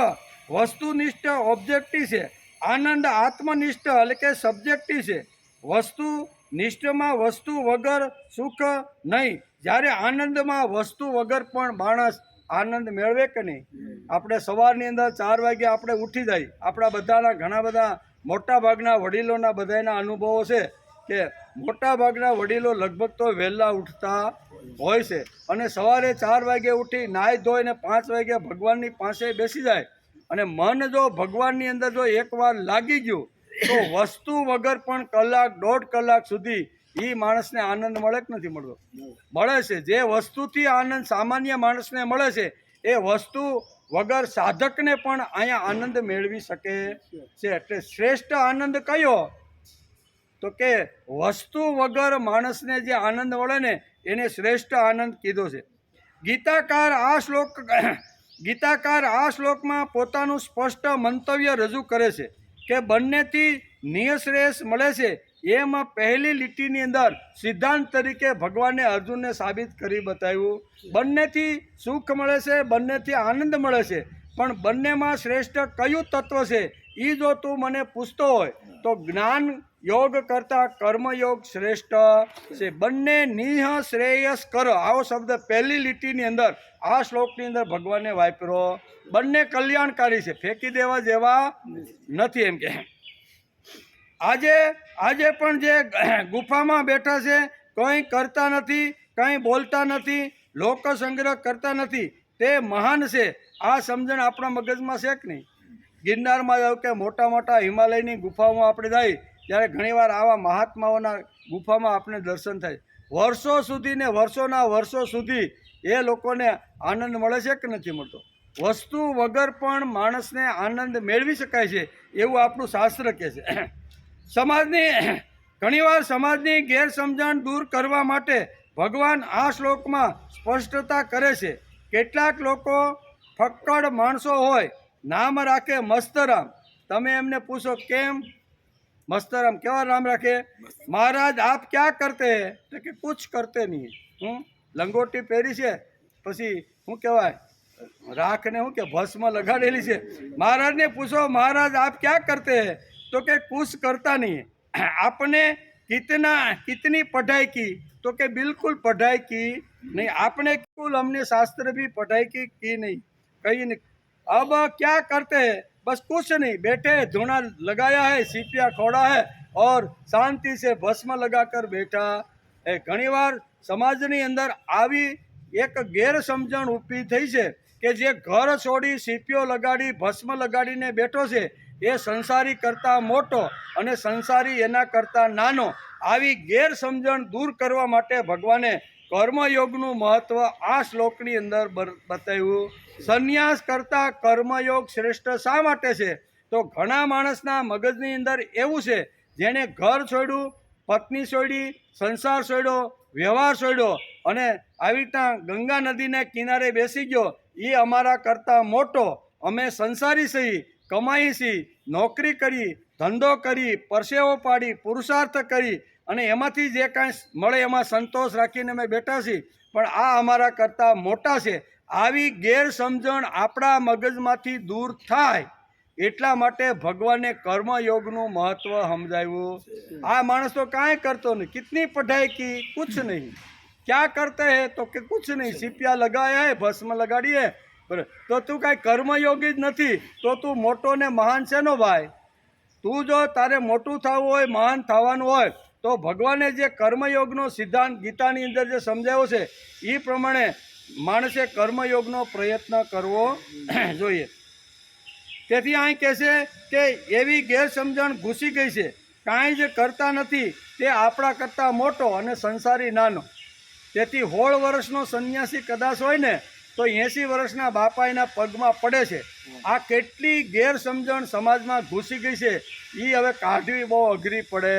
વસ્તુનિષ્ઠ ઓબ્જેક્ટિવ છે, આનંદ આત્મનિષ્ઠ એટલે કે સબ્જેક્ટિવ છે. વસ્તુનિષ્ઠમાં વસ્તુ વગર સુખ નહીં, જ્યારે આનંદમાં વસ્તુ વગર પણ માણસ આનંદ મેળવે કે નહીં? આપણે સવારની અંદર 4 વાગે આપણે ઉઠી જાય. આપણા બધાના ઘણા બધા મોટા ભાગના વડીલોના બધાના અનુભવો છે કે મોટા ભાગના વડીલો લગભગ તો વહેલા ઉઠતા હોય છે અને સવારે 4 વાગે ઉઠી નાહી ધોઈને 5 વાગે ભગવાનની પાસે બેસી જાય. અને મન જો ભગવાનની અંદર જો એકવાર લાગી ગયું તો વસ્તુ વગર પણ કલાક 1.5 કલાક સુધી એ માણસને આનંદ મળે કે નથી મળતો? મળે છે. જે વસ્તુથી આનંદ સામાન્ય માણસને મળે છે એ વસ્તુ વગર સાધકને પણ અહીંયા આનંદ મેળવી શકે છે. એટલે શ્રેષ્ઠ આનંદ કયો? તો કે વસ્તુ વગર માણસને જે આનંદ મળે ને એને શ્રેષ્ઠ આનંદ કીધો છે. ગીતાકાર આ શ્લોકમાં પોતાનું સ્પષ્ટ મંતવ્ય રજૂ કરે છે કે બંનેથી નિઃશ્રેયસ મળે છે. એમાં પહેલી લીટીની અંદર સિદ્ધાંત તરીકે ભગવાને અર્જુનને સાબિત કરી બતાવ્યું. બંનેથી સુખ મળે છે, બંનેથી આનંદ મળે છે, પણ બંનેમાં શ્રેષ્ઠ કયું તત્વ છે એ જો તું મને પૂછતો હોય તો જ્ઞાન યોગ કરતાં કર્મયોગ શ્રેષ્ઠ છે. બંને નિહ શ્રેયસ કર, આવો શબ્દ પહેલી લીટીની અંદર આ શ્લોકની અંદર ભગવાને વાપરો. બંને કલ્યાણકારી છે, ફેંકી દેવા જેવા નથી એમ કે. આજે પણ જે ગુફામાં બેઠા છે, કંઈ કરતા નથી, કંઈ બોલતા નથી, લોક સંગ્રહ કરતા નથી, તે મહાન છે. આ સમજણ આપણા મગજમાં છે કે નહીં? ગિરનારમાં જાવ કે મોટા મોટા હિમાલયની ગુફાઓમાં આપણે જાય ત્યારે ઘણીવાર આવા મહાત્માઓના ગુફામાં આપણે દર્શન થાય. વર્ષો સુધી ને વર્ષોના વર્ષો સુધી એ લોકોને આનંદ મળે છે કે નથી મળતો? વસ્તુ વગર પણ માણસને આનંદ મેળવી શકાય છે એવું આપણું શાસ્ત્ર કહે છે. ઘણીવાર સમાજની ગેરસમજણ દૂર કરવા માટે ભગવાન આ શ્લોકમાં સ્પષ્ટતા કરે છે. કેટલાક લોકો ફક્કડ માણસો હોય, નામ રાખે મસ્તરામ. તમે એમને પૂછો કેમ મસ્તરામ કેવા નામ રાખે? મહારાજ આપ ક્યાં કરતે હે? તો કે કુછ કરતે નહીં. લંગોટી પહેરી છે, પછી શું કહેવાય, રાખને શું કે ભસ્મ લગાડેલી છે. મહારાજને પૂછો મહારાજ આપ ક્યાં કરતે હે? તો કે कुछ करता नहीं. आपने कितनी पढ़ाई की? तो के बिल्कुल पढ़ाई की नहीं. आपने बिल्कुल हमने शास्त्र भी पढ़ाई की नहीं, कहीं नहीं. अब क्या करते हैं? बस कुछ नहीं, बैठे धुना लगाया है, सीपिया खोड़ा है और शांति से भस्म लगाकर बैठा है. घણીવાર સમાજની અંદર આવી એક ગેરસમજણ ઊભી થઈ છે કે જે ઘર છોડી સીપીઓ લગાડી ભસ્મ લગાડીને બેઠો છે એ સંસારી કરતાં મોટો અને સંસારી એના કરતાં નાનો. આવી ગેરસમજણ દૂર કરવા માટે ભગવાને કર્મયોગનું મહત્ત્વ આ શ્લોકની અંદર બતાવ્યું. સંન્યાસ કરતાં કર્મયોગ શ્રેષ્ઠ શા માટે છે? તો ઘણા માણસના મગજની અંદર એવું છે, જેણે ઘર છોડ્યું, પત્ની છોડી, સંસાર છોડ્યો, વ્યવહાર છોડ્યો અને આવી રીતના ગંગા નદીને કિનારે બેસી ગયો, એ અમારા કરતાં મોટો, અમે સંસારી છીએ, કમાઈ છીએ, નોકરી કરી, ધંધો કરી, પરસેવો પાડી, પુરુષાર્થ કરી અને એમાંથી જે કાંઈ મળે એમાં સંતોષ રાખીને અમે બેઠા છીએ, પણ આ અમારા કરતાં મોટા છે. આવી ગેરસમજણ આપણા મગજમાંથી દૂર થાય એટલા માટે ભગવાને કર્મયોગનું મહત્ત્વ સમજાવ્યું. આ માણસ તો કાંઈ કરતો નહીં, કિતની પઢાઈ કી? કુછ નહીં. ક્યાં કરતે હે? તો કે કુછ નહીં, સીપિયા લગાયા હે, ભસ્મ લગાડીએ. બરાબર, તો તું કાંઈ કર્મયોગી જ નથી, તો તું મોટો ને મહાન છે નો ભાઈ? તું જો તારે મોટું થવું હોય, મહાન થવાનું હોય, તો ભગવાને જે કર્મયોગનો સિદ્ધાંત ગીતાની અંદર જે સમજાવ્યો છે એ પ્રમાણે માણસે કર્મયોગનો પ્રયત્ન કરવો જોઈએ. તેથી અહીં કહે છે કે એવી ગેરસમજણ ઘૂસી ગઈ છે, કાંઈ જ કરતા નથી, તે આપણા કરતાં મોટો અને સંસારી નાનો. તેથી 16 વર્ષનો સંન્યાસી કદાચ હોય ને તો 80 વર્ષના બાપા એના પગમાં પડે છે. આ કેટલી ગેરસમજણ સમાજમાં ઘૂસી ગઈ છે, એ હવે કાઢવી બહુ અઘરી પડે.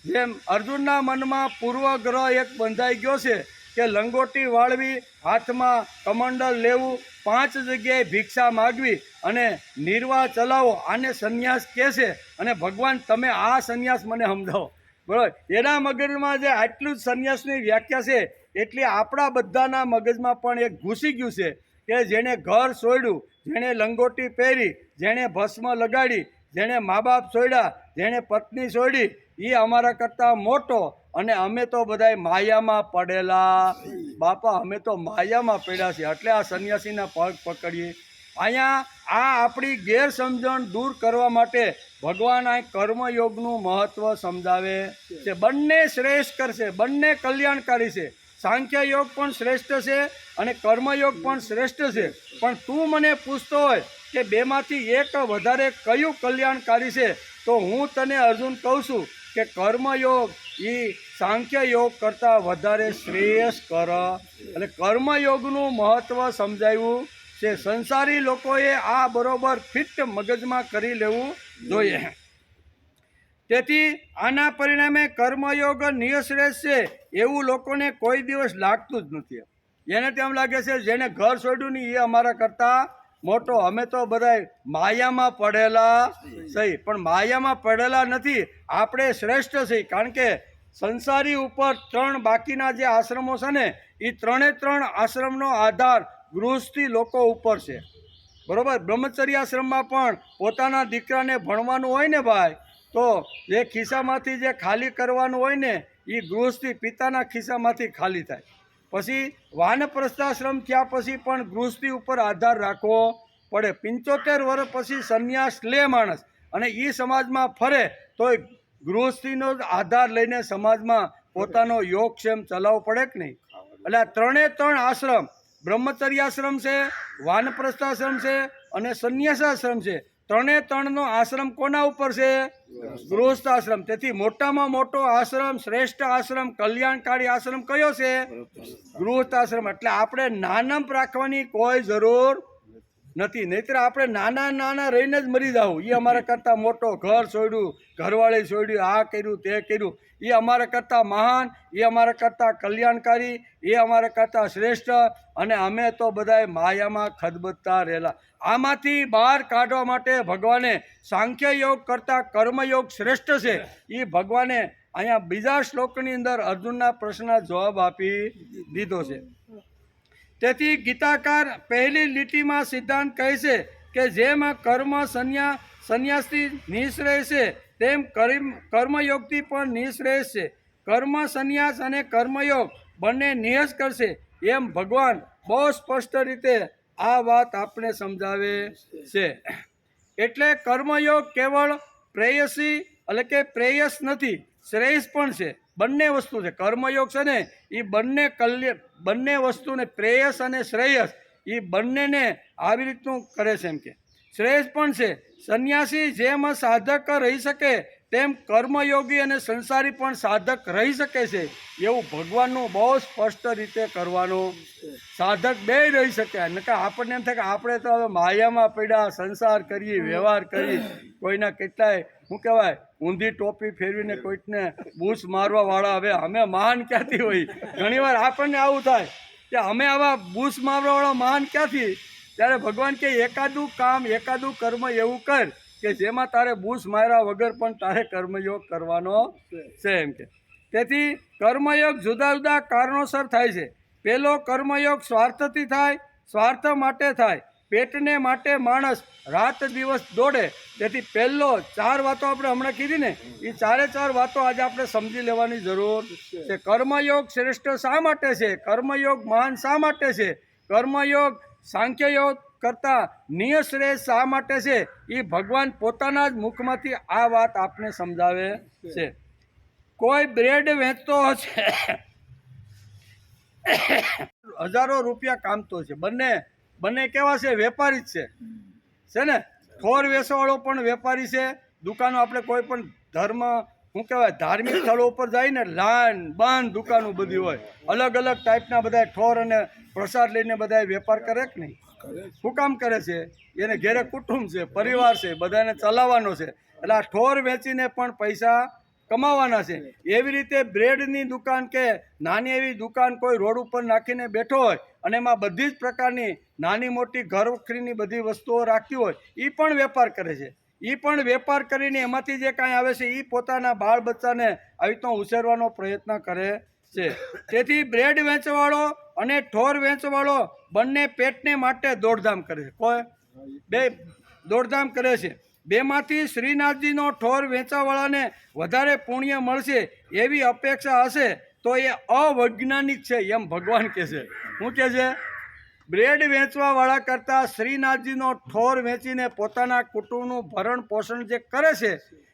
જેમ અર્જુનના મનમાં પૂર્વગ્રહ એક બંધાઈ ગયો છે કે લંગોટી વાળવી, હાથમાં કમંડલ લેવું, 5 જગ્યાએ ભિક્ષા માગવી અને નિર્વાહ ચલાવો, આને સંન્યાસ કહે છે. અને ભગવાન તમે આ સંન્યાસ મને સમજાવો. બરાબર, એના મગજમાં જે આટલું જ સંન્યાસની વ્યાખ્યા છે એટલી આપણા બધાના મગજમાં પણ એક ઘૂસી ગયું છે કે જેણે ઘર છોડ્યું, જેણે લંગોટી પહેરી, જેણે ભસ્મ લગાડી, જેણે મા બાપ છોડ્યા, જેણે પત્ની છોડી, એ અમારા કરતાં મોટો અને અમે તો બધાય માયામાં પડેલા. બાપા અમે તો માયામાં પડ્યા છીએ, એટલે આ સંન્યાસીના પગ પકડીએ. અહીંયા આ આપણી ગેરસમજણ દૂર કરવા માટે ભગવાન આ કર્મયોગનું મહત્ત્વ સમજાવે છે. બંને શ્રેષ્ઠ કરશે, બંને કલ્યાણકારી છે. સાંખ્ય યોગ પણ શ્રેષ્ઠ છે અને કર્મયોગ પણ શ્રેષ્ઠ છે. પણ તું મને પૂછતો હોય કે બેમાંથી એક વધારે કયું કલ્યાણકારી છે, તો હું તને અર્જુન કહું છું કે કર્મયોગ એ સાંખ્ય યોગ કરતાં વધારે શ્રેયસ કર. એટલે કર્મયોગનું મહત્ત્વ સમજાવ્યું છે. સંસારી લોકોએ આ બરોબર ફિટ મગજમાં કરી લેવું જોઈએ. તેથી આના પરિણામે કર્મયોગ નિશ્રેષ્ઠ છે એવું લોકોને કોઈ દિવસ લાગતું જ નથી. એને તેમ લાગે છે જેને ઘર છોડ્યું નહીં એ અમારા કરતાં મોટો, અમે તો બધા માયામાં પડેલા સહી. પણ માયામાં પડેલા નથી, આપણે શ્રેષ્ઠ છીએ. કારણ કે સંસારી ઉપર 3 બાકીના જે આશ્રમો છે ને એ 3 આશ્રમનો આધાર ગૃહસ્થી લોકો ઉપર છે. બરાબર, બ્રહ્મચર્ય આશ્રમમાં પણ પોતાના દીકરાને ભણવાનું હોય ને ભાઈ, તો જે ખિસ્સામાંથી જે ખાલી કરવાનું હોય ને એ ગૃહસ્થી પિતાના ખિસ્સામાંથી ખાલી થાય. પછી વાનપ્રસ્થાશ્રમ થયા પછી પણ ગૃહસ્થી ઉપર આધાર રાખવો પડે. 75 વર્ષ પછી સંન્યાસ લે માણસ અને એ સમાજમાં ફરે તો ગૃહસ્થીનો જ આધાર લઈને સમાજમાં પોતાનો યોગક્ષેમ ચલાવવો પડે કે નહીં. એટલે આ 3 આશ્રમ, બ્રહ્મચર્યાશ્રમ છે, વાનપ્રસ્થાશ્રમ છે અને સંન્યાસાશ્રમ છે. 3નો આશ્રમ કોના ઉપર છે? ગૃહસ્થ આશ્રમ. તેથી મોટામાં મોટો આશ્રમ, શ્રેષ્ઠ આશ્રમ, કલ્યાણકારી આશ્રમ કયો છે? ગૃહસ્થ આશ્રમ. એટલે આપણે નાનમ રાખવાની કોઈ જરૂર નથી, નહીતર આપણે નાના રહીને જ મરી જાવું. એ અમારા કરતાં મોટો, ઘર છોડ્યું, ઘરવાળી છોડ્યું, આ કર્યું તે કર્યું, એ અમારા કરતાં મહાન, એ અમારા કરતાં કલ્યાણકારી, એ અમારા કરતાં શ્રેષ્ઠ, અને અમે તો બધાય માયામાં ખદબદતા રહેલા. આમાંથી બહાર કાઢવા માટે ભગવાને સાંખ્ય યોગ કરતાં કર્મયોગ શ્રેષ્ઠ છે એ ભગવાને અહીંયા બીજા શ્લોકની અંદર અર્જુનના પ્રશ્નના જવાબ આપી દીધો છે. તેથી ગીતાકાર પહેલી લીટીમાં સિદ્ધાંત કહે છે કે જેમ કર્મ સંન્યાસથી નિઃશ્રેય છે તેમ કર્મયોગથી પણ નિઃશ્રેય છે. કર્મ સંન્યાસ અને કર્મયોગ બંને નિહશ કરશે એમ ભગવાન બહુ સ્પષ્ટ રીતે આ વાત આપણે સમજાવે છે. એટલે કર્મયોગ કેવળ પ્રેયસી એટલે કે પ્રેયસ નથી, શ્રેયસ પણ છે. બંને વસ્તુ છે. કર્મયોગ છે ને એ બંને વસ્તુને પ્રેયસ અને શ્રેયસ એ બંનેને આવી રીતનું કરે છે. એમ કે શ્રેયસ પણ છે. સંન્યાસી જેમ સાધક રહી શકે તેમ કર્મયોગી અને સંસારી પણ સાધક રહી શકે છે એવું ભગવાનનું બહુ સ્પષ્ટ રીતે કરવાનું. સાધક બે રહી શકે. નકર આપણને એમ થાય કે આપણે તો હવે માયામાં પડ્યા, સંસાર કરીએ, વ્યવહાર કરી, કોઈના કેટલાય શું કહેવાય ઊંધી ટોપી ફેરવીને કોઈકને બૂસ મારવા વાળા, હવે અમે મહાન ક્યાંથી હોય? ઘણીવાર આપણને આવું થાય કે અમે આવા બૂસ મારવા વાળા મહાન ક્યાંથી? ત્યારે ભગવાન કે એકાદું કામ, એકાદું કર્મ એવું કર કે જેમાં તારે બૂસ માર્યા વગર પણ તારે કર્મયોગ કરવાનો છે. એમ કે તેથી કર્મયોગ જુદા જુદા કારણોસર થાય છે. પહેલો કર્મયોગ સ્વાર્થથી થાય, સ્વાર્થ માટે થાય. પેટને માટે માણસ રાત દિવસ દોડે. તેથી પહેલો 4 વાતો આપણે હમણાં કીધી ને એ 4 વાતો આજે આપણે સમજી લેવાની જરૂર છે. કર્મયોગ શ્રેષ્ઠ શા માટે છે? કર્મયોગ મહાન શા માટે છે? કર્મયોગ સાંખ્યયોગ કરતાં નિઃશ્રેય શા માટે છે? એ ભગવાન પોતાના જ મુખમાંથી આ વાત આપને સમજાવે છે. કોઈ બ્રેડ વેચતો હશે, હજારો રૂપિયા કામતો છે. બંને કેવા છે? વેપારી જ છે ને. ઠોર વેચવાવાળો પણ વેપારી છે. દુકાનો આપણે કોઈ પણ ધર્મ શું કહેવાય ધાર્મિક સ્થળો ઉપર જઈને લાઈન બંધ દુકાનો બધી હોય, અલગ અલગ ટાઈપના બધા ઠોર અને પ્રસાદ લઈને બધા વેપાર કરે કે નહીં? શું કામ કરે છે? એને ઘેરે કુટુંબ છે, પરિવાર છે, બધાને ચલાવવાનો છે. એટલે આ ઠોર વેચીને પણ પૈસા કમાવાના છે. એવી રીતે બ્રેડની દુકાન કે નાની એવી દુકાન કોઈ રોડ ઉપર નાખીને બેઠો હોય અને એમાં બધી જ પ્રકારની નાની મોટી ઘર વખરીની બધી વસ્તુઓ રાખતી હોય, એ પણ વેપાર કરે છે. એ પણ વેપાર કરીને એમાંથી જે કાંઈ આવે છે એ પોતાના બાળ બચ્ચાને આવી રીતનો ઉછેરવાનો પ્રયત્ન કરે છે. તેથી બ્રેડ વેચવાવાળો અને ઠોર વેચવાવાળો બંને પેટને માટે દોડધામ કરે છે. કોઈ બે દોડધામ કરે છે. બેમાંથી શ્રીનાથજીનો ઠોર વેચવાવાળાને વધારે પુણ્ય મળશે એવી અપેક્ષા હશે તો એ અવૈજ્ઞાનિક છે એમ ભગવાન કહે છે. શું કહે છે? બ્રેડ વેચવાવાળા કરતાં શ્રીનાથજીનો ઠોર વેચીને પોતાના કુટુંબનું ભરણ પોષણ જે કરે છે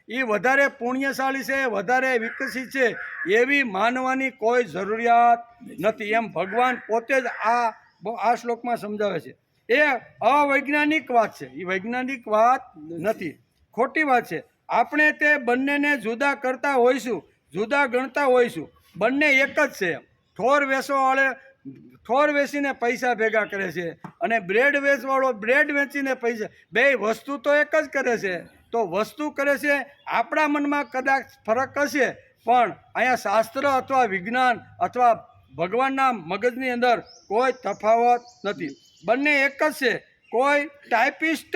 એ વધારે પુણ્યશાળી છે, વધારે વિકસિત છે એવી માનવાની કોઈ જરૂરિયાત નથી એમ ભગવાન પોતે જ આ શ્લોકમાં સમજાવે છે. એ અવૈજ્ઞાનિક વાત છે, એ વૈજ્ઞાનિક વાત નથી, ખોટી વાત છે. આપણે તે બંનેને જુદા કરતા હોઈશું, જુદા ગણતા હોઈશું. બંને એક જ છે. ઠોર વેચીને પૈસા ભેગા કરે છે અને બ્રેડ વેચવાળો બ્રેડ વેચીને પૈસા, બે વસ્તુ તો એક જ કરે છે. તો વસ્તુ કરે છે, આપણા મનમાં કદાચ ફરક હશે પણ અહીંયા શાસ્ત્ર અથવા વિજ્ઞાન અથવા ભગવાનના મગજની અંદર કોઈ તફાવત નથી. બંને એક જ છે. કોઈ ટાઈપિસ્ટ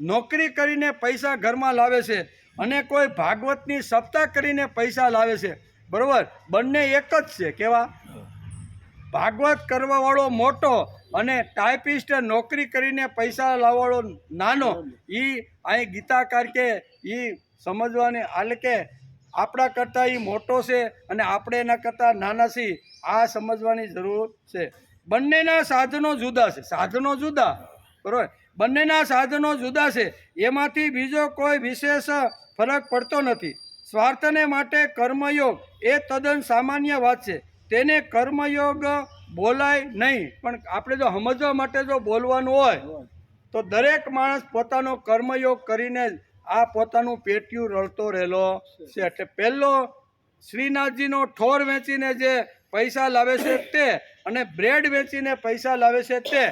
નોકરી કરીને પૈસા ઘરમાં લાવે છે અને કોઈ ભાગવતની સપ્તાહ કરીને પૈસા લાવે છે. બરાબર? બંને એક જ છે. કેવા? ભાગવત કરવાવાળો મોટો અને ટાઈપિસ્ટ નોકરી કરીને પૈસા લાવવાળો નાનો. એ અહીં ગીતાકાર કે એ સમજવાની, એટલે કે આપણા કરતાં એ મોટો છે અને આપણે એના કરતાં નાના છીએ, આ સમજવાની જરૂર છે. બંનેના સાધનો જુદા છે, સાધનો જુદા, બરાબર, બંનેના સાધનો જુદા છે, એમાંથી બીજો કોઈ વિશેષ ફરક પડતો નથી. સ્વાર્થને માટે કર્મયોગ એ તદ્દન સામાન્ય વાત છે, તેને કર્મયોગ બોલાય નહીં. પણ આપણે જો સમજવા માટે જો બોલવાનું હોય તો દરેક માણસ પોતાનો કર્મયોગ કરીને જ આ પોતાનું પેટીયું રળતો રહેલો છે. એટલે પહેલો શ્રીનાથજીનો ઠોર વેચીને જે પૈસા લાવે છે તે અને બ્રેડ વેચીને પૈસા લાવે છે તે,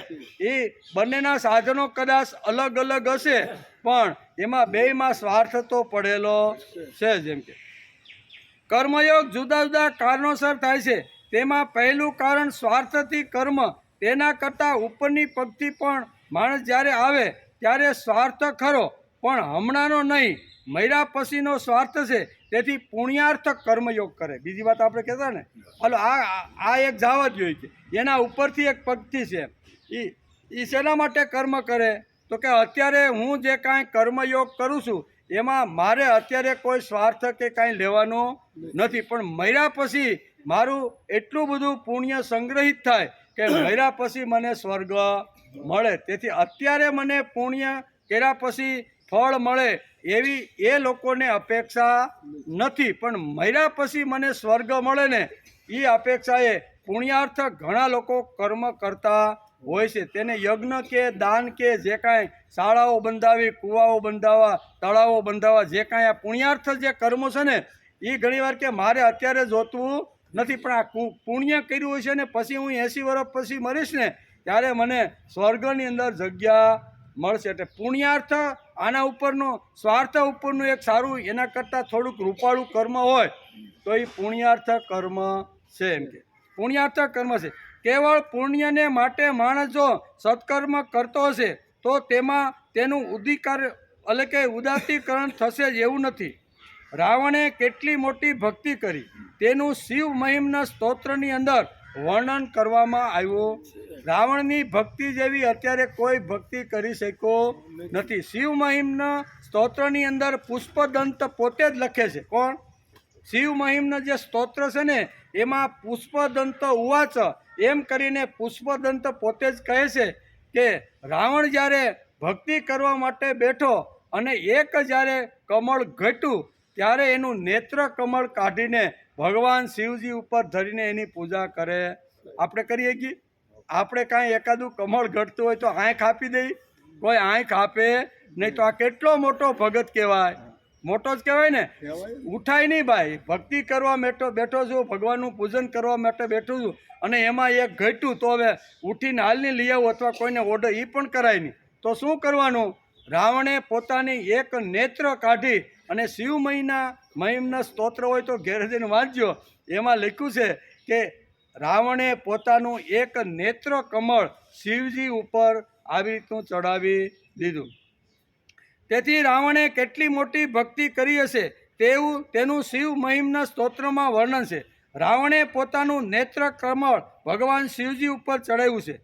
એ બંનેના સાધનો કદાચ અલગ અલગ હશે પણ એમાં બેયમાં સ્વાર્થ તો પડેલો છે. જેમ કે કર્મયોગ જુદા જુદા કારણોસર થાય છે. તેમાં પહેલું કારણ સ્વાર્થથી કર્મ, તેના કરતાં ઉપરની પગથી પણ માણસ જ્યારે આવે ત્યારે સ્વાર્થ ખરો પણ હમણાંનો નહીં, મર્યા પછીનો સ્વાર્થ છે. તેથી પુણ્યાર્થ કર્મયોગ કરે. બીજી વાત આપણે કહેતા ને, હાલો આ એક જવા જ હોય છે, એના ઉપરથી એક પગથી છે, એ શેના માટે કર્મ કરે? તો કે અત્યારે હું જે કાંઈ કર્મયોગ કરું છું એમાં મારે અત્યારે કોઈ સ્વાર્થ કે કાંઈ લેવાનું નથી, પણ મર્યા પછી મારું એટલું બધું પુણ્ય સંગ્રહિત થાય કે મર્યા પછી મને સ્વર્ગ મળે. તેથી અત્યારે મને પુણ્ય કર્યા પછી ફળ મળે એવી એ લોકોને અપેક્ષા નથી, પણ મર્યા પછી મને સ્વર્ગ મળે ને એ અપેક્ષાએ પુણ્યાર્થ ઘણા લોકો કર્મ કરતા હોય છે. તેને યજ્ઞ કે દાન કે જે કાંઈ શાળાઓ બંધાવી, કૂવાઓ બંધાવવા, તળાવો બંધાવવા, જે કાંઈ આ પુણ્યાર્થ જે કર્મો છે ને એ ઘણીવાર કે મારે અત્યારે જોતું નથી, પણ આ પુણ્ય કર્યું હોય છે ને પછી હું 80 વર્ષ પછી મરીશ ને ત્યારે મને સ્વર્ગની અંદર જગ્યા મળશે. એટલે પુણ્યાર્થ આના ઉપરનો, સ્વાર્થ ઉપરનું એક સારું, એના કરતાં થોડુંક રૂપાળું કર્મ હોય તો એ પુણ્યાર્થ કર્મ છે. એમ કે પુણ્યાર્થ કર્મ છે. કેવળ પુણ્યને માટે માણસ જો સત્કર્મ કરતો હશે તો તેમાં તેનું એટલે કે ઉદાત્તીકરણ થશે જ એવું નથી. રાવણે કેટલી મોટી ભક્તિ કરી તેનું શિવ મહિમના સ્તોત્રની અંદર વર્ણન કરવામાં આવ્યું. રાવણની ભક્તિ જેવી અત્યારે કોઈ ભક્તિ કરી શક્યો નથી. શિવ મહિમના સ્તોત્રની અંદર પુષ્પદંત પોતે જ લખે છે. કોણ? શિવ મહિમના જે સ્તોત્ર છે ને એમાં પુષ્પદંત ઉવાચ એમ કરીને પુષ્પદંત પોતે જ કહે છે કે રાવણ જ્યારે ભક્તિ કરવા માટે બેઠો અને એક જ્યારે કમળ ઘટ્યું ત્યારે એનું નેત્ર કમળ કાઢીને ભગવાન શિવજી ઉપર ધરીને એની પૂજા કરે. આપણે કરીએ કે આપણે કાંઈ એકાદું કમળ ઘટતું હોય તો આંખ આપી દઈ? કોઈ આંખ આપે નહીં. તો આ કેટલો મોટો ભગત કહેવાય, મોટો જ કહેવાય ને. ઉઠાય નહીં ભાઈ, ભક્તિ કરવા બેઠો છું, ભગવાનનું પૂજન કરવા માટે બેઠું છું અને એમાં એક ઘટ્યું તો હવે ઉઠીને હાલની લઈ આવું અથવા કોઈને ઓર્ડર એ પણ કરાય નહીં. તો શું કરવાનું? રાવણે પોતાની એક નેત્ર કાઢી અને શિવ મહિમના સ્તોત્ર હોય તો ઘેર જઈને વાંચજો, એમાં લખ્યું છે કે રાવણે પોતાનું એક નેત્ર કમળ શિવજી ઉપર આવી રીતનું ચડાવી દીધું. તેથી રાવણે કેટલી મોટી ભક્તિ કરી હશે તેનું શિવ મહિમના સ્તોત્રમાં વર્ણન છે. રાવણે પોતાનું નેત્ર કમળ ભગવાન શિવજી ઉપર ચડાવ્યું છે.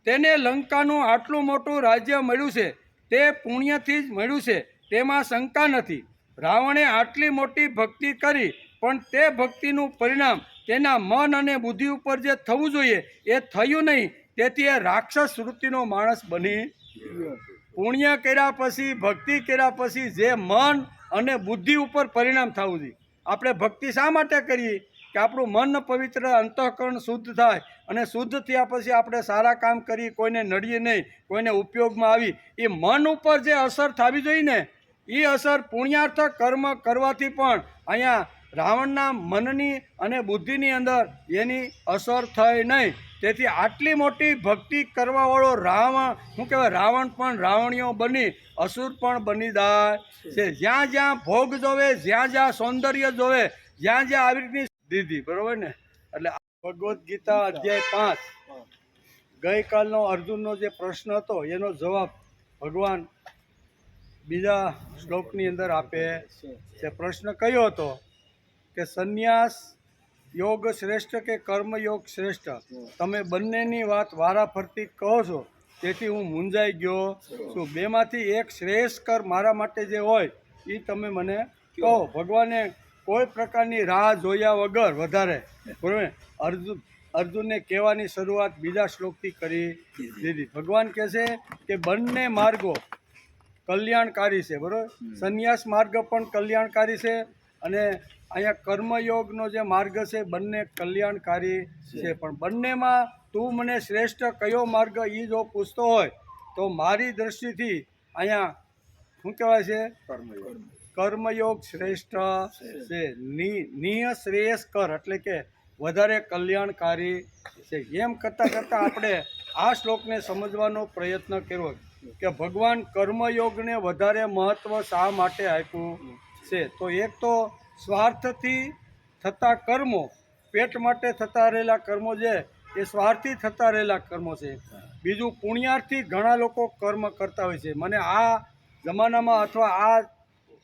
તેને લંકાનું આટલું મોટું રાજ્ય મળ્યું છે તે પુણ્યથી જ મળ્યું છે, તેમાં શંકા નથી. રાવણે આટલી મોટી ભક્તિ કરી પણ તે ભક્તિનું પરિણામ તેના મન અને બુદ્ધિ ઉપર જે થવું જોઈએ એ થયું નહીં, તેથી એ રાક્ષસ વૃત્તિનો માણસ બની. પુણ્ય કર્યા પછી, ભક્તિ કર્યા પછી જે મન અને બુદ્ધિ ઉપર પરિણામ થવું જોઈએ. આપણે ભક્તિ શા માટે કરીએ? કે આપણું મન પવિત્ર, અંતઃકરણ શુદ્ધ થાય અને શુદ્ધ થયા પછી આપણે સારા કામ કરી, કોઈને નડીએ નહીં, કોઈને ઉપયોગમાં આવી. એ મન ઉપર જે અસર થવી જોઈએ ને એ અસર પુણ્યાર્થ કર્મ કરવાથી પણ અહીંયા રાવણના મનની અને બુદ્ધિની અંદર એની અસર થઈ નહીં. તેથી આટલી મોટી ભક્તિ કરવાવાળો શું કહેવાય, રાવણ પણ રાવણીઓ બની અસુર પણ બની જાય છે. જ્યાં જ્યાં ભોગ જોવે, જ્યાં જ્યાં સૌંદર્ય જોવે, જ્યાં જ્યાં આવી રીતની દીધી, બરોબર ને. એટલે ભગવદ્ ગીતા અધ્યાય 5 ગઈકાલનો અર્જુનનો જે પ્રશ્ન હતો એનો જવાબ ભગવાન બીજા શ્લોકની અંદર આપે છે. પ્રશ્ન કયો હતો કે સંન્યાસ યોગ શ્રેષ્ઠ કે કર્મયોગ શ્રેષ્ઠ? તમે બંનેની વાત વારાફરતી કહો છો તેથી હું મૂંઝાઈ ગયો છું. બેમાંથી એક શ્રેષ્ઠ કર મારા માટે જે હોય એ તમે મને કહો ભગવાને કોઈ પ્રકારની રાહ જોયા વગર વધારે બરાબર ને? અર્જુનને કહેવાની શરૂઆત બીજા શ્લોકથી કરી દીધી. ભગવાન કહે છે કે બંને માર્ગો કલ્યાણકારી છે, બરાબર. સંન્યાસ માર્ગ પણ કલ્યાણકારી છે અને અહીંયા કર્મયોગનો જે માર્ગ છે બંને કલ્યાણકારી છે. પણ બંનેમાં તું મને શ્રેષ્ઠ કયો માર્ગ એ જો પૂછતો હોય તો મારી દૃષ્ટિથી અહીંયા શું કહેવાય છે? કર્મયોગ શ્રેષ્ઠ છે. નિય શ્રેયસ કર એટલે કે વધારે કલ્યાણકારી છે. એમ કરતાં કરતાં આપણે આ શ્લોકને સમજવાનો પ્રયત્ન કર્યો કે ભગવાન કર્મયોગને વધારે મહત્ત્વ શા માટે આપ્યું છે. તો એક તો સ્વાર્થથી થતા કર્મો, પેટ માટે થતા રહેલા કર્મો જે એ સ્વાર્થથી થતા રહેલા કર્મો છે. બીજું પુણ્યાર્થી ઘણા લોકો કર્મ કરતા હોય છે. મને આ જમાનામાં અથવા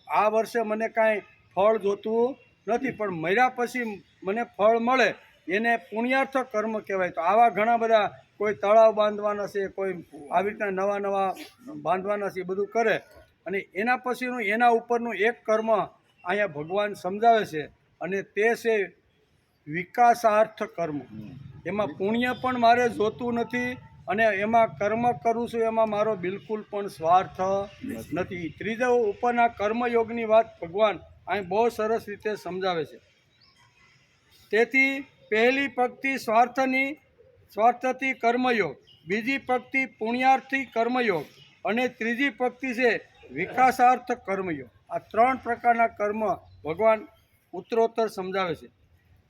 આ વર્ષે મને કાંઈ ફળ જોતું નથી, પણ મર્યા પછી મને ફળ મળે એને પુણ્યાર્થ કર્મ કહેવાય. તો આવા ઘણા બધા કોઈ તળાવ બાંધવાના છે, કોઈ આવી રીતના નવા નવા બાંધવાના છે, એ બધું કરે અને એના પછીનું એના ઉપરનું એક કર્મ અહીંયા ભગવાન સમજાવે છે અને તે છે વિકાસાર્થ કર્મ. એમાં પુણ્ય પણ મારે જોતું નથી અને એમાં કર્મ કરું છું એમાં મારો બિલકુલ પણ સ્વાર્થ નથી. ત્રીજા ઉપરના કર્મયોગની વાત ભગવાન અહીં બહુ સરસ રીતે સમજાવે છે. તેથી પહેલી પંક્તિ સ્વાર્થથી કર્મયોગ, બીજી પંક્તિ પુણ્યાર્થી કર્મયોગ અને ત્રીજી પંક્તિ છે વિકાસાર્થ કર્મયોગ. આ ત્રણ પ્રકારના કર્મ ભગવાન ઉત્તરોત્તર સમજાવે છે.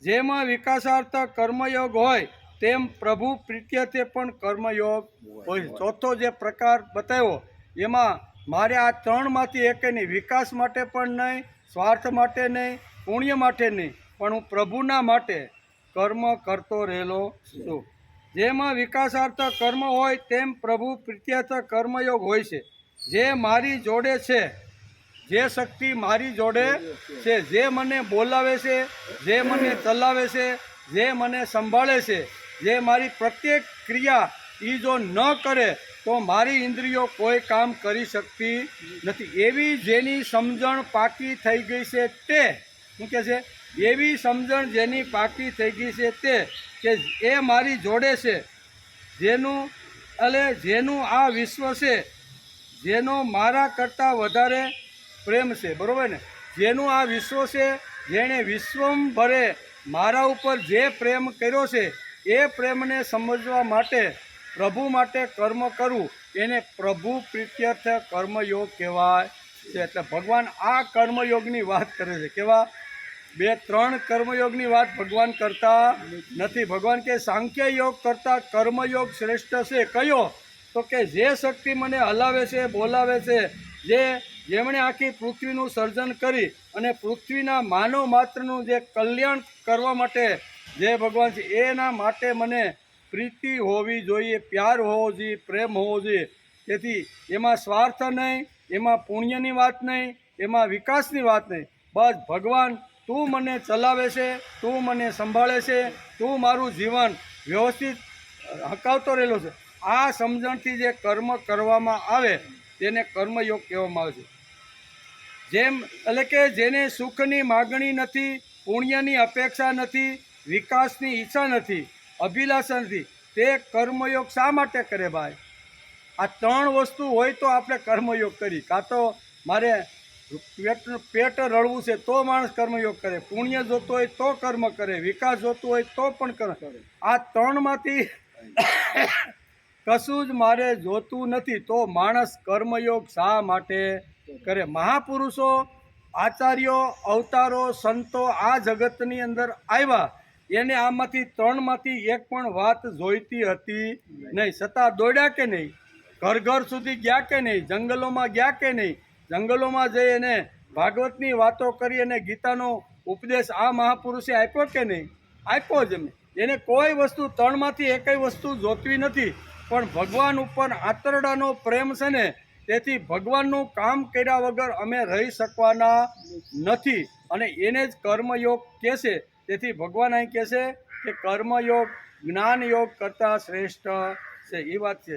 જેમાં વિકાસાર્થ કર્મયોગ હોય તેમ પ્રભુ પ્રીત્યર્થે પણ કર્મયોગ હોય. ચોથો જે પ્રકાર બતાવ્યો એમાં મારે આ ત્રણમાંથી એકે નહીં, વિકાસ માટે પણ નહીં, સ્વાર્થ માટે નહીં, પુણ્ય માટે નહીં, પણ હું પ્રભુના માટે કર્મ કરતો રહેલો છું. જેમાં વિકાસાર્થ કર્મ હોય તેમ પ્રભુ પ્રીત્યર્થ કર્મયોગ હોય છે. જે મારી જોડે છે, જે શક્તિ મારી જોડે છે, જે મને બોલાવે છે, જે મને ચલાવે છે, જે મને સંભાળે છે, જે મારી પ્રત્યેક ક્રિયા એ જો ન કરે તો મારી ઇન્દ્રિયો કોઈ કામ કરી શકતી નથી. એવી જેની સમજણ પાકી થઈ ગઈ છે તે શું કહે છે? એવી સમજણ જેની પાકી થઈ ગઈ છે તે કે એ મારી જોડે છે, જેનું આ વિશ્વ છે, જેનો મારા કરતાં વધારે પ્રેમ છે, બરાબર ને? જેનું આ વિશ્વ છે, જેણે વિશ્વભરે મારા ઉપર જે પ્રેમ કર્યો છે એ પ્રેમને સમજવા માટે પ્રભુ માટે કર્મ કરવું એને પ્રભુ પ્રીત્યર્થ કર્મયોગ કહેવાય છે. એટલે ભગવાન આ કર્મયોગની વાત કરે છે. કેવા? 2-3 કર્મયોગની વાત ભગવાન કરતા નથી. ભગવાન કે સાંખ્ય યોગ કરતાં કર્મયોગ શ્રેષ્ઠ છે. કયો? તો કે જે શક્તિ મને હલાવે છે, બોલાવે છે, જેમણે આખી પૃથ્વીનું સર્જન કરી અને પૃથ્વીના માનવ માત્રનું જે કલ્યાણ કરવા માટે જે ભગવાન છે એના માટે મને પ્રીતિ હોવી જોઈએ, પ્યાર હોવો જોઈએ, પ્રેમ હોવો જોઈએ. તેથી એમાં સ્વાર્થ નહીં, એમાં પુણ્યની વાત નહીં, એમાં વિકાસની વાત નહીં. બસ ભગવાન તું મને ચલાવે છે, તું મને સંભાળે છે, તું મારું જીવન વ્યવસ્થિત હકાવતો રહેલો છે. આ સમજણથી જે કર્મ કરવામાં આવે તેને કર્મયોગ કહેવામાં આવે છે. જેમ એટલે કે જેને સુખની માગણી નથી, પુણ્યની અપેક્ષા નથી, વિકાસની ઈચ્છા નથી, અભિલાષા નથી, તે કર્મયોગ શા માટે કરે ભાઈ? આ 3 વસ્તુ હોય તો આપણે કર્મયોગ કરી. કાં તો મારે પેટ રળવું છે તો માણસ કર્મયોગ કરે, પુણ્ય જોતું હોય તો કર્મ કરે, વિકાસ જોતું હોય તો પણ કર્મ કરે. આ 3માંથી કશું જ મારે જોતું નથી તો માણસ કર્મયોગ શા માટે કરે? મહાપુરુષો, આચાર્યો, અવતારો, સંતો આ જગતની અંદર આવ્યા એને આમાંથી 3માંથી એક પણ વાત જોઈતી હતી નહીં. છતાં દોડ્યા કે નહીં? ઘર ઘર સુધી ગયા કે નહીં? જંગલોમાં ગયા કે નહીં? જંગલોમાં જઈ એને ભાગવતની વાતો કરી અને ગીતાનો ઉપદેશ આ મહાપુરુષે આપ્યો કે નહીં? આપ્યો જ. એને કોઈ વસ્તુ 3માંથી એકેય વસ્તુ જોતવી નથી. પણ ભગવાન ઉપર આંતરડાનો પ્રેમ છે ને, તેથી ભગવાનનું કામ કર્યા વગર અમે રહી શકવાના નથી અને એને જ કર્મયોગ કહે છે. તેથી ભગવાન અહીં કહે છે કે કર્મયોગ જ્ઞાન યોગ કરતાં શ્રેષ્ઠ છે. એ વાત છે.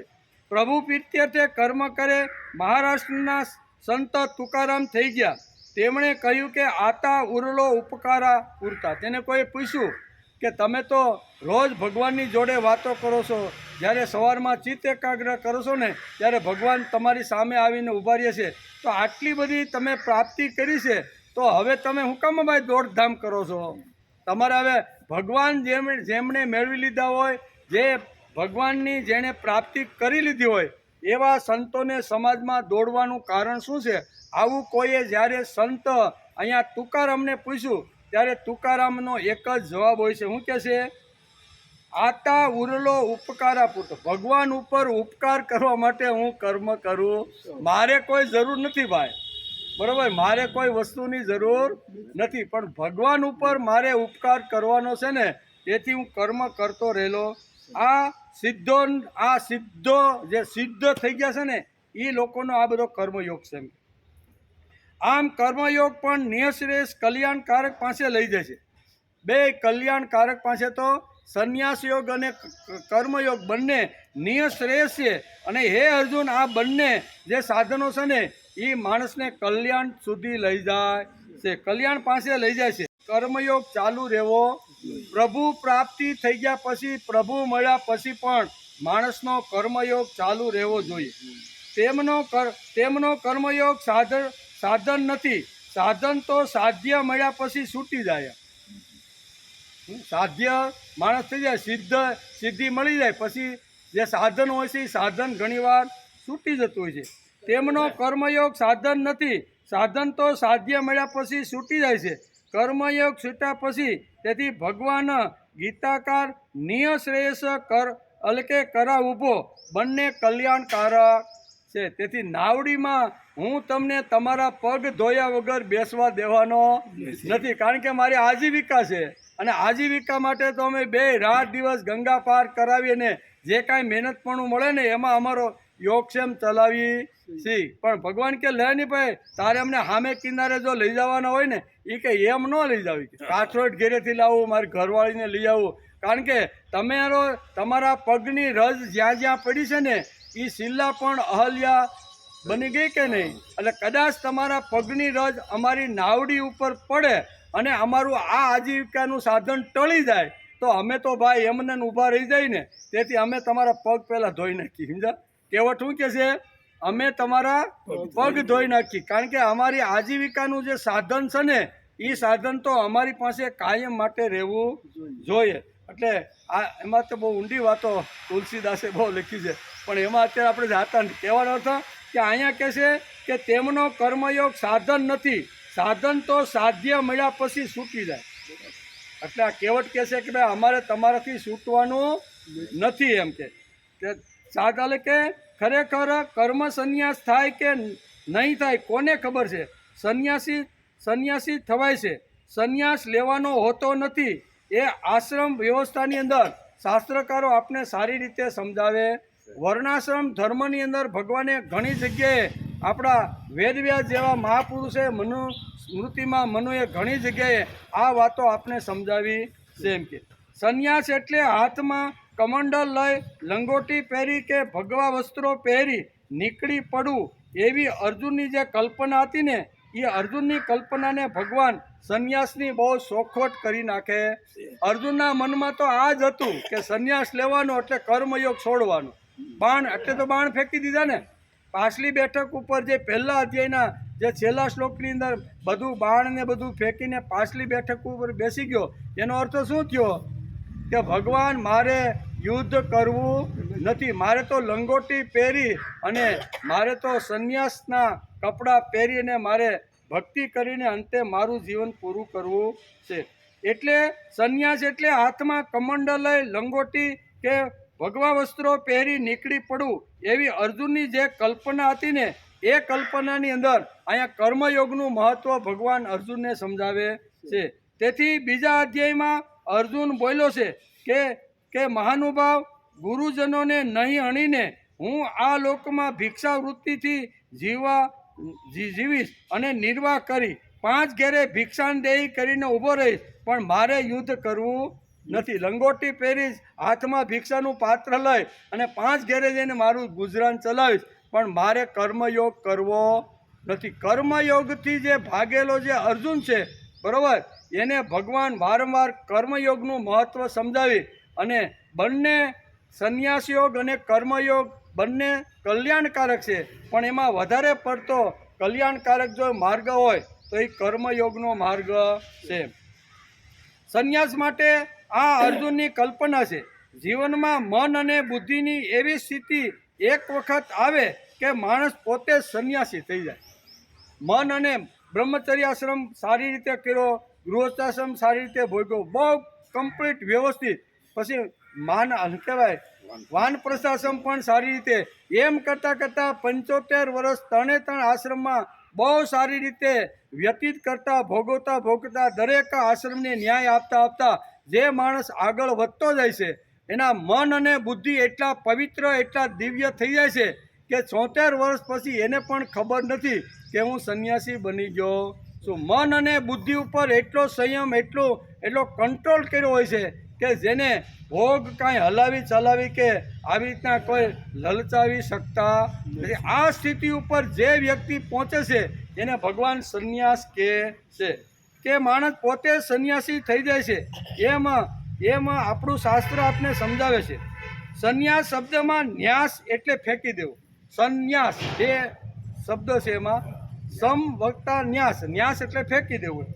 પ્રભુ પ્રીત્યર્થે કર્મ કરે. મહારાષ્ટ્રના સંત તુકારામ થઈ ગયા. તેમણે કહ્યું કે આતા ઉરલો ઉપકારા પૂરતા. તેને કોઈ પૂછ્યું કે તમે તો રોજ ભગવાનની જોડે વાતો કરો છો, જ્યારે સવારમાં ચિત્ત એકાગ્ર કરો છો ને ત્યારે ભગવાન તમારી સામે આવીને ઊભા રહે છે, તો આટલી બધી તમે પ્રાપ્તિ કરી છે, તો હવે તમે હું કામ ભાઈ દોડધામ કરો છો? તમારે હવે ભગવાન જેમણે મેળવી લીધા હોય, જે ભગવાનની જેણે પ્રાપ્તિ કરી લીધી હોય, એવા સંતોને સમાજમાં દોડવાનું કારણ શું છે? આવું કોઈએ જ્યારે સંત અહીંયા તુકારામને પૂછ્યું ત્યારે તુકારામનો એક જ જવાબ હોય છે. શું કહે છે? આતા ઉરલો ઉપકારા પૂરતો. ભગવાન ઉપર ઉપકાર કરવા માટે હું કર્મ કરું, મારે કોઈ જરૂર નથી ભાઈ, બરાબર? મારે કોઈ વસ્તુની જરૂર નથી, પણ ભગવાન ઉપર મારે ઉપકાર કરવાનો છે ને, તેથી હું કર્મ કરતો રહેલો. આ સિદ્ધો જે સિદ્ધ થઈ ગયા છે ને, એ લોકોનો આ બધો કર્મયોગ છે. આમ કર્મયોગ પણ નિઃશ્રેષ કલ્યાણકારક પાસે લઈ જાય છે. બે કલ્યાણકારક પાસે તો સંન્યાસ યોગ અને કર્મયોગ બંને નિઃશ્રેષ છે. અને હે અર્જુન, આ બંને જે સાધનો છે ને, એ માણસને કલ્યાણ સુધી લઈ જાય છે, કલ્યાણ પાસે લઈ જાય છે. કર્મયોગ ચાલુ રહેવો. પ્રભુ પ્રાપ્તિ થઈ ગયા પછી, પ્રભુ મળ્યા પછી પણ માણસનો કર્મયોગ ચાલુ રહેવો જોઈએ. તેમનો કર્મયોગ સાધન નથી. સાધન તો સાધ્ય મળ્યા પછી છૂટી જાય. સાધ્ય માણસ થઈ જાય, સિદ્ધિ મળી જાય પછી જે સાધન હોય છે એ સાધન ઘણીવાર છૂટી જતું હોય છે. તેમનો કર્મયોગ સાધન નથી. સાધન તો સાધ્ય મળ્યા પછી છૂટી જાય છે. કર્મયોગ છૂટ્યા પછી તેથી ભગવાન ગીતાકાર નિઃશ્રેષ કરા ઊભો બંને કલ્યાણકારક છે. તેથી નાવડીમાં હું તમને તમારા પગ ધોયા વગર બેસવા દેવાનો નથી, કારણ કે મારી આજીવિકા છે. અને આજીવિકા માટે તો અમે બે રાત દિવસ ગંગા પાર કરાવીને જે કાંઈ મહેનત પણ મળે ને એમાં અમારો યોગક્ષેમ ચલાવી છીએ. પણ ભગવાન કે લે નહીં ભાઈ, તારે અમને સામે કિનારે જો લઈ જવાના હોય ને, એ કે એમ ન લઈ જાવી, કાઠોડ ઘેરેથી લાવવું, મારી ઘરવાળીને લઈ આવું. કારણ કે તમારા પગની રજ જ્યાં જ્યાં પડી છે ને, એ શિલા પણ અહલ્યા બની ગઈ કે નહીં? એટલે કદાચ તમારા પગની રજ અમારી નાવડી ઉપર પડે અને અમારું આ આજીવિકાનું સાધન ટળી જાય તો અમે તો ભાઈ એમને ઊભા રહી જાય ને. તેથી અમે તમારા પગ પહેલાં ધોઈ નાખીએ. સમજા? કહેવત શું કહે છે? અમે તમારા પગ ધોઈ નાખીએ, કારણ કે અમારી આજીવિકાનું જે સાધન છે ને, એ સાધન તો અમારી પાસે કાયમ માટે રહેવું જોઈએ. એટલે એમાં તો બહુ ઊંડી વાતો તુલસીદાસે બહુ લખી છે, પણ એમાં અત્યારે આપણે જાતા નથી. કહેવાનો અર્થ કે અહીંયા કહે છે કે તેમનો કર્મયોગ સાધન નથી. સાધન તો સાધ્ય મળ્યા પછી છૂટી જાય. એટલે આ કહેવત કહે છે કે ભાઈ અમારે તમારાથી છૂટવાનું નથી. એમ કે સાધન કે ખરેખર કર્મ સંન્યાસ થાય કે નહીં થાય કોને ખબર છે? સંન્યાસી થવાય છે, સંન્યાસ લેવાનો હોતો નથી. એ આશ્રમ વ્યવસ્થાની અંદર શાસ્ત્રકારો આપને સારી રીતે સમજાવે. વર્ણાશ્રમ ધર્મની અંદર ભગવાને ઘણી જગ્યાએ આપણા વેદવ્યાસ જેવા મહાપુરુષે સ્મૃતિમાં મનુએ ઘણી જગ્યાએ આ વાતો આપને સમજાવી છે. એમ કે સંન્યાસ એટલે હાથમાં કમંડલ લઈ, લંગોટી પહેરી કે ભગવા વસ્ત્રો પહેરી નીકળી પડવું, એવી અર્જુનની જે કલ્પના હતી ને, એ અર્જુનની કલ્પનાને ભગવાન સંન્યાસની બહુ ચોખવટ કરી નાખે. અર્જુનના મનમાં તો આ જ હતું કે સંન્યાસ લેવાનો એટલે કર્મયોગ છોડવાનો. બાણ એટલે તો બાણ ફેંકી દીધા ને. પાછલી બેઠક ઉપર જે પહેલા અધ્યાયના જે છેલ્લા શ્લોકની અંદર બધું બાણ ને બધું ફેંકીને પાછલી બેઠક ઉપર બેસી ગયો. એનો અર્થ શું થયો? કે ભગવાન મારે યુદ્ધ કરવું નથી, મારે તો લંગોટી પહેરી અને મારે તો સંન્યાસના કપડાં પહેરીને મારે ભક્તિ કરીને અંતે મારું જીવન પૂરું કરવું છે. એટલે સંન્યાસ એટલે હાથમાં કમંડલ લઈ, લંગોટી કે ભગવા વસ્ત્રો પહેરી નીકળી પડવું, એવી અર્જુનની જે કલ્પના હતી ને, એ કલ્પનાની અંદર અહીંયા કર્મયોગનું મહત્ત્વ ભગવાન અર્જુનને સમજાવે છે. તેથી બીજા અધ્યાયમાં અર્જુન બોલ્યો છે કે મહાનુભાવ, ગુરુજનોને નહીં અણીને હું આ લોકમાં ભિક્ષાવૃત્તિથી જીવીશ અને નિર્વાહ કરી 5 ઘેરે ભિક્ષાનદેહી કરીને ઊભો રહીશ, પણ મારે યુદ્ધ કરવું નથી. લંગોટી પહેરીશ, હાથમાં ભિક્ષાનું પાત્ર લઈ અને 5 ઘેરે જઈને મારું ગુજરાન ચલાવીશ, પણ મારે કર્મયોગ કરવો નથી. કર્મયોગથી જે ભાગેલો જે અર્જુન છે, બરાબર, એને ભગવાન વારંવાર કર્મયોગનું મહત્ત્વ સમજાવી અને બંને સંન્યાસ યોગ અને કર્મયોગ બંને કલ્યાણકારક છે, પણ એમાં વધારે પડતો કલ્યાણકારક જો માર્ગ હોય તો એ કર્મયોગનો માર્ગ છે. સંન્યાસ માટે આ અર્જુનની કલ્પના છે. જીવનમાં મન અને બુદ્ધિની એવી સ્થિતિ એક વખત આવે કે માણસ પોતે જ સંન્યાસી થઈ જાય. મન અને બ્રહ્મચર્યાશ્રમ સારી રીતે કર્યો, ગૃહસ્થાશ્રમ સારી રીતે ભોગવ્યો, બહુ કમ્પ્લીટ વ્યવસ્થિત, પછી કહેવાય વાનપ્રસ્થાશ્રમ પણ સારી રીતે, એમ કરતાં કરતાં 75 વર્ષ ત્રણે આશ્રમમાં બહુ સારી રીતે વ્યતીત કરતા ભોગવતા દરેક આશ્રમને ન્યાય આપતા જે માણસ આગળ વધતો જાય છે, એના મન અને બુદ્ધિ એટલા પવિત્ર, એટલા દિવ્ય થઈ જાય છે કે 74 વર્ષ પછી એને પણ ખબર નથી કે હું સંન્યાસી બની ગયો છું. મન અને બુદ્ધિ ઉપર એટલો સંયમ, એટલો કંટ્રોલ કર્યો હોય છે કે જેને ભોગ કાંઈ હલાવી ચલાવી કે આવી રીતના કોઈ લલચાવી શકતા નથી. આ સ્થિતિ ઉપર જે વ્યક્તિ પહોંચે છે એને ભગવાન સંન્યાસ કહે છે, કે માણસ પોતે સંન્યાસી થઈ જાય છે. એમાં આપણું શાસ્ત્ર આપને સમજાવે છે. સંન્યાસ શબ્દમાં ન્યાસ એટલે ફેંકી દેવું. સંન્યાસ જે શબ્દ છે એમાં સમ વત્તા ન્યાસ, ન્યાસ એટલે ફેંકી દેવું.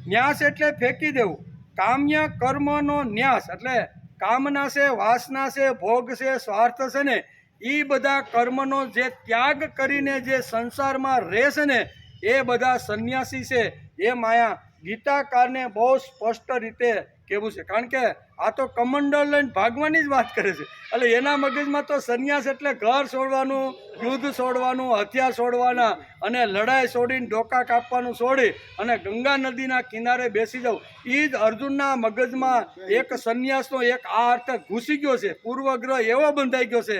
ન્યાસ એટલે ફેંકી દેવું. કામ્ય કર્મનો ન્યાસ એટલે કામના છે, વાસના છે, ભોગ છે, સ્વાર્થ છે ને, એ બધા કર્મનો જે ત્યાગ કરીને જે સંસારમાં રહે છે ને, એ બધા સંન્યાસી છે. એ માયા ગીતાકારને બહુ સ્પષ્ટ રીતે કહેવું છે, કારણ કે આ તો કમંડળ લઈને ભાગવાની જ વાત કરે છે. એટલે એના મગજમાં તો સંન્યાસ એટલે ઘર છોડવાનું, યુદ્ધ છોડવાનું, હથિયાર છોડવાના અને લડાઈ છોડીને ડોકા કાપવાનું છોડી અને ગંગા નદીના કિનારે બેસી જવું, એ જ અર્જુનના મગજમાં એક સંન્યાસનો એક આ અર્થ ઘૂસી ગયો છે. પૂર્વગ્રહ એવો બંધાઈ ગયો છે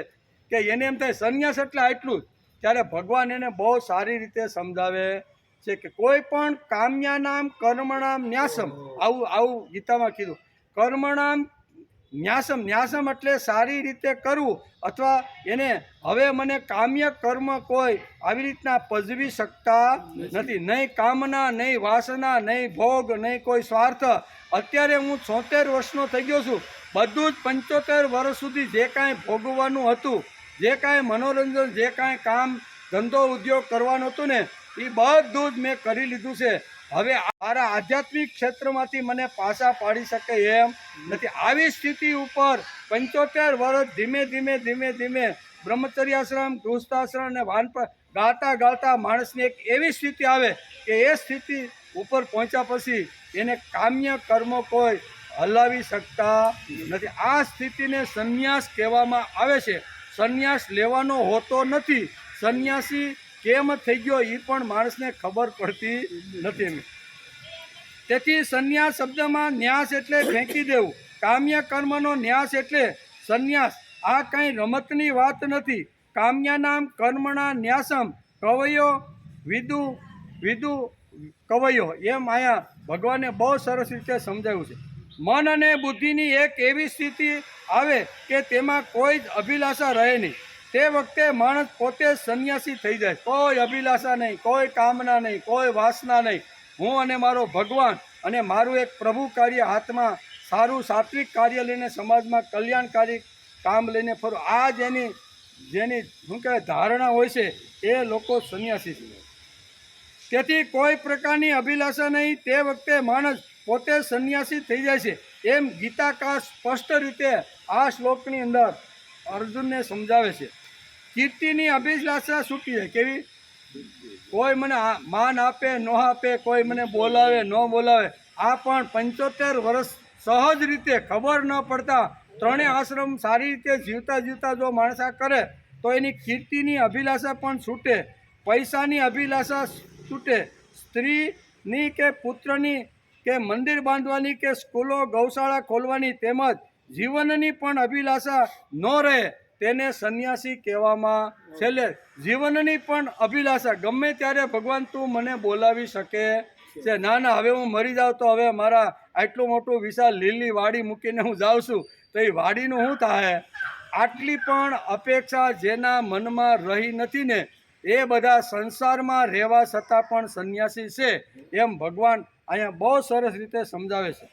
કે એને એમ થાય સંન્યાસ એટલે આટલું જ. ત્યારે ભગવાન એને બહુ સારી રીતે સમજાવે છે કે કોઈ પણ કામ્યાનામ કર્મણામ ન્યાસમ, આવું ગીતામાં કીધું. કર્મણામ ન્યાસમ એટલે સારી રીતે કરવું, અથવા એને હવે મને કામ્ય કર્મ કોઈ આવી રીતના પજવી શકતા નથી. નહીં કામના, નહીં વાસના, નહીં ભોગ, નહીં કોઈ સ્વાર્થ. અત્યારે હું 76 વર્ષનો થઈ ગયો છું. બધું જ 75 વર્ષ સુધી જે કાંઈ ભોગવવાનું હતું, જે કાંઈ મનોરંજન, જે કાંઈ કામ ધંધો ઉદ્યોગ કરવાનું હતું ને, એ બધું જ મેં કરી લીધું છે. હવે મારા આધ્યાત્મિક ક્ષેત્રમાંથી મને પાછા પાડી શકે એમ નથી. આવી સ્થિતિ ઉપર 75 વર્ષ ધીમે ધીમે બ્રહ્મચર્યાશ્રમ, ગૃહસ્થાશ્રમ અને વાનપ્રસ્થ ગાળતા માણસની એક એવી સ્થિતિ આવે કે એ સ્થિતિ ઉપર પહોંચ્યા પછી એને કામ્ય કર્મ કોઈ હલાવી શકતા નથી. આ સ્થિતિને સંન્યાસ કહેવામાં આવે છે. સંન્યાસ લેવાનો હોતો નથી. સંન્યાસી કેમ થઈ ગયો એ પણ માણસને ખબર પડતી નથી. તેથી સંન્યાસ શબ્દમાં ન્યાસ એટલે ફેંકી દેવું, કામ્ય કર્મનો ન્યાસ એટલે સંન્યાસ. આ કંઈ રમતની વાત નથી. કામ્યાનામ કર્મણા ન્યાસમ કવયો વિદુ કવયો, એમ આયા ભગવાને બહુ સરસ રીતે સમજાવ્યું છે. મન અને બુદ્ધિની એક એવી સ્થિતિ આવે કે તેમાં કોઈ જ અભિલાષા રહે નહીં. તે વખતે માણસ પોતે સંન્યાસી થઈ જાય. કોઈ અભિલાષા નહીં, કોઈ કામના નહીં, કોઈ વાસના નહીં. હું અને મારો ભગવાન અને મારું એક પ્રભુ કાર્ય હાથમાં, સારું સાત્વિક કાર્ય લઈને સમાજમાં કલ્યાણકારી કામ લઈને ફરું. આ જેની શું કહેવાય ધારણા હોય છે એ લોકો સંન્યાસી છે. તેથી કોઈ પ્રકારની અભિલાષા નહીં. તે વખતે માણસ પોતે સંન્યાસી થઈ જાય છે. એમ ગીતાકાર સ્પષ્ટ રીતે આ શ્લોકની અંદર અર્જુનને સમજાવે છે. કીર્તિની અભિલાષા છૂટી જાય. કેવી? કોઈ મને માન આપે ન આપે, કોઈ મને બોલાવે ન બોલાવે, આ પણ 75 વર્ષ સહજ રીતે ખબર ન પડતા ત્રણેય આશ્રમ સારી રીતે જીવતા જો માણસ આ કરે તો એની કીર્તિની અભિલાષા પણ છૂટે, પૈસાની અભિલાષા છૂટે, સ્ત્રીની કે પુત્રની કે મંદિર બાંધવાની કે સ્કૂલો ગૌશાળા ખોલવાની તેમજ જીવનની પણ અભિલાષા ન રહે. તેને સંન્યાસી કહેવામાં. છેલ્લે જીવનની પણ અભિલાષા, ગમે ત્યારે ભગવાન તું મને બોલાવી શકે છે. ના હવે હું મરી જાઉં તો હવે મારા આટલું મોટું વિશાળ લીલી વાડી મૂકીને હું જાઉં છું તો એ વાડીનું શું થાય? આટલી પણ અપેક્ષા જેના મનમાં રહી નથી ને એ બધા સંસારમાં રહેવા છતાં પણ સંન્યાસી છે, એમ ભગવાન અહીંયા બહુ સરસ રીતે સમજાવે છે.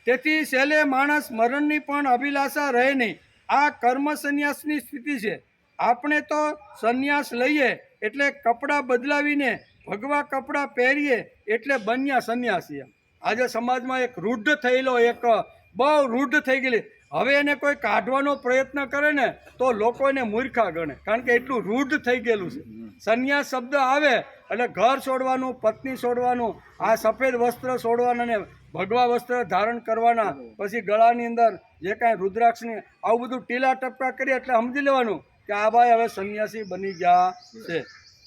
તેથી છેલ્લે માણસ મરણની પણ અભિલાષા રહે નહીં. આ કર્મ સંન્યાસની સ્થિતિ છે. આપણે તો સંન્યાસ લઈએ એટલે કપડાં બદલાવીને ભગવા કપડાં પહેરીએ એટલે બન્યા સંન્યાસી. આજે સમાજમાં એક રૂઢ થયેલો, એક બહુ રૂઢ થઈ ગયેલી, હવે એને કોઈ કાઢવાનો પ્રયત્ન કરે ને તો લોકો એને મૂર્ખા ગણે, કારણ કે એટલું રૂઢ થઈ ગયેલું છે. સંન્યાસ શબ્દ આવે એટલે ઘર છોડવાનું, પત્ની છોડવાનું, આ સફેદ વસ્ત્ર છોડવાના ને ભગવા વસ્ત્ર ધારણ કરવાના, પછી ગળાની અંદર જે કાંઈ રુદ્રાક્ષની આવું બધું ટીલા ટપકા કરીએ એટલે સમજી લેવાનું કે આ ભાઈ હવે સંન્યાસી બની ગયા છે.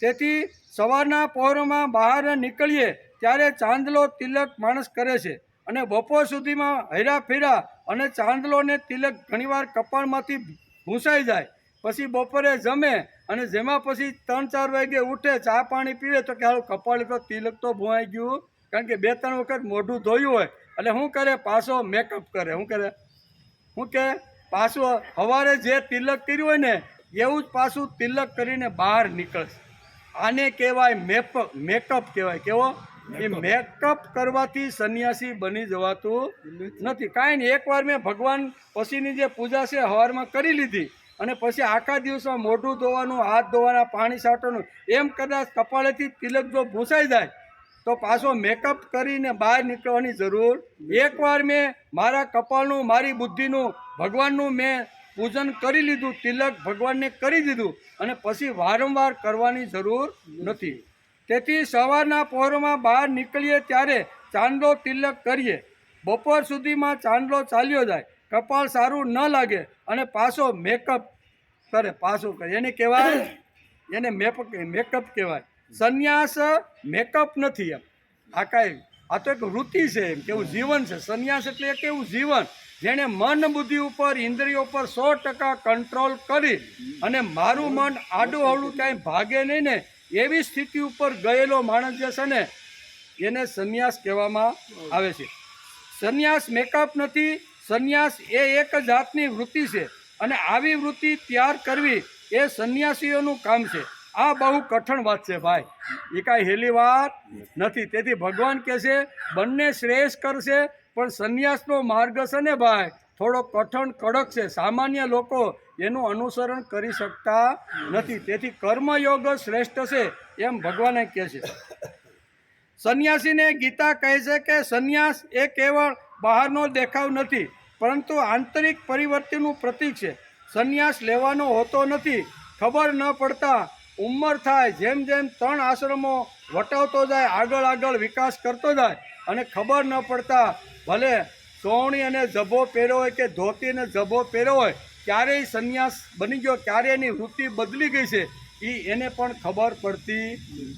તેથી સવારના પહોરમાં બહાર નીકળીએ ત્યારે ચાંદલો તિલક માણસ કરે છે, અને બપોર સુધીમાં હેરાફેરા અને ચાંદલો ને તિલક ઘણીવાર કપાળમાંથી ભૂંસાઈ જાય. પછી બપોરે જમે અને જેમાં પછી 3-4 વાગે ઉઠે, ચા પાણી પીવે તો કે હારું કપાળ તો તિલક તો ભૂંસાઈ ગયું, કારણ કે 2-3 વખત મોઢું ધોયું હોય એટલે શું કરે, પાછો મેકઅપ કરે. શું કે પાછું સવારે જે તિલક કર્યું હોય ને એવું જ પાછું તિલક કરીને બહાર નીકળશે. આને કહેવાય મેકઅપ કહેવાય. કેવો? એ મેકઅપ કરવાથી સંન્યાસી બની જવાતું નથી. કાંઈ નહીં, એકવાર મેં ભગવાન પછીની જે પૂજા છે સવારમાં કરી લીધી અને પછી આખા દિવસમાં મોઢું ધોવાનું, હાથ ધોવાના, પાણી છાંટવાનું, એમ કદાચ કપાળેથી તિલક જો ભૂંસાઈ જાય તો પાછો મેકઅપ કરીને બહાર નીકળવાની જરૂર. એકવાર મેં મારા કપાળનું, મારી બુદ્ધિનું, ભગવાનનું મેં પૂજન કરી લીધું, તિલક ભગવાનને કરી દીધું, અને પછી વારંવાર કરવાની જરૂર નથી. તેથી સવારના પહોરમાં બહાર નીકળીએ ત્યારે ચાંદલો તિલક કરીએ. બપોર સુધીમાં ચાંદલો ચાલ્યો જાય, કપાળ સારું ન લાગે અને પાછો મેકઅપ કરે, એને કહેવાય, એને મેકઅપ કહેવાય. સંન્યાસ મેકઅપ નથી. એમ આ તો એક વૃત્તિ છે, એમ કેવું જીવન છે. સંન્યાસ એટલે એક એવું જીવન જેણે મન બુદ્ધિ ઉપર, ઇન્દ્રિયો ઉપર 100% કંટ્રોલ કરી અને મારું મન આડું અવળું કાંઈ ભાગે નહીં ને એવી સ્થિતિ ઉપર ગયેલો માણસ જે છે ને એને સંન્યાસ કહેવામાં આવે છે. સંન્યાસ મેકઅપ નથી. સંન્યાસ એ એક જાતની વૃત્તિ છે, અને આવી વૃત્તિ તૈયાર કરવી એ સંન્યાસીઓનું કામ છે. આ બહુ કઠણ વાત છે ભાઈ, એ કાંઈ હેલી વાત નથી. તેથી ભગવાન કહે છે બંને શ્રેષ્ઠ કરશે, પણ સંન્યાસનો માર્ગ છે ને ભાઈ થોડો કઠણ કડક છે. સામાન્ય લોકો એનું અનુસરણ કરી શકતા નથી. તેથી કર્મયોગ શ્રેષ્ઠ છે એમ ભગવાને કહે છે. સંન્યાસીને ગીતા કહે છે કે સંન્યાસ એ કેવળ બહારનો દેખાવ નથી, પરંતુ આંતરિક પરિવર્તનનું પ્રતીક છે. સંન્યાસ લેવાનો હોતો નથી. ખબર ન પડતા ઉંમર થાય, જેમ જેમ 3 આશ્રમો વટાવતો જાય, આગળ વિકાસ કરતો જાય, અને ખબર ન પડતા ભલે સોવણી અને જભો પહેર્યો હોય કે ધોતી અને જભો પહેર્યો હોય, ક્યારેય સંન્યાસ બની ગયો, ક્યારે એની વૃત્તિ બદલી ગઈ છે એને પણ ખબર પડતી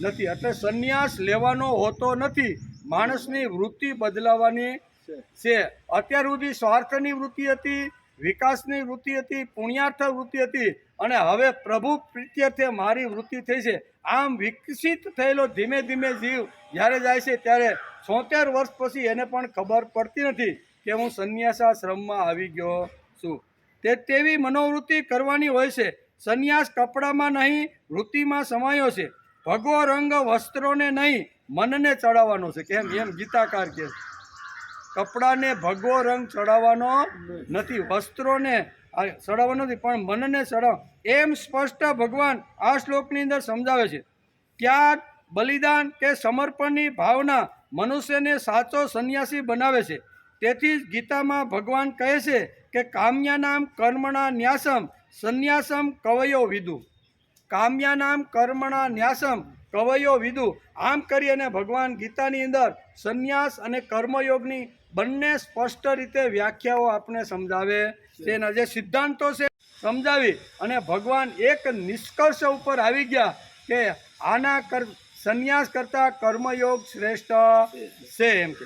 નથી. એટલે સંન્યાસ લેવાનો હોતો નથી, માણસની વૃત્તિ બદલાવાની છે. અત્યાર સુધી સ્વાર્થની વૃત્તિ હતી, વિકાસની વૃત્તિ હતી, પુણ્યાર્થ વૃત્તિ હતી, અને હવે પ્રભુ પ્રીત્યર્થે મારી વૃત્તિ થઈ છે. આમ વિકસિત થયેલો ધીમે ધીમે જીવ જ્યારે જાય છે ત્યારે 76 વર્ષ પછી એને પણ ખબર પડતી નથી કે હું સંન્યાસાશ્રમમાં આવી ગયો છું. તેવી મનોવૃત્તિ કરવાની હોય છે. સંન્યાસ કપડામાં નહીં, વૃત્તિમાં સમાયો છે. ભગવો રંગ વસ્ત્રોને નહીં, મનને ચડાવવાનો છે. કેમ? એમ ગીતાકાર કહે છે. કપડાને ભગવો રંગ ચડાવવાનો નથી, વસ્ત્રોને ચડાવવાનો નથી, પણ મનને ચડાવ, એમ સ્પષ્ટ ભગવાન આ શ્લોકની અંદર સમજાવે છે. ત્યાગ, બલિદાન કે સમર્પણની ભાવના મનુષ્યને સાચો સંન્યાસી બનાવે છે. તેથી જ ગીતામાં ભગવાન કહે છે કે કામ્યાનામ કર્મણા ન્યાસમ સંન્યાસમ કવયો વિદુ. કામ્યાનામ કર્મણા ન્યાસમ કવયો વિદુ. આમ કરી અને ભગવાન ગીતાની અંદર સંન્યાસ અને કર્મયોગની બંને સ્પષ્ટ રીતે વ્યાખ્યાઓ આપણે સમજાવે છે. એના જે સિદ્ધાંતો છે સમજાવી અને ભગવાન એક નિષ્કર્ષ ઉપર આવી ગયા કે આના સંન્યાસ કરતાં કર્મયોગ શ્રેષ્ઠ છે એમ કે.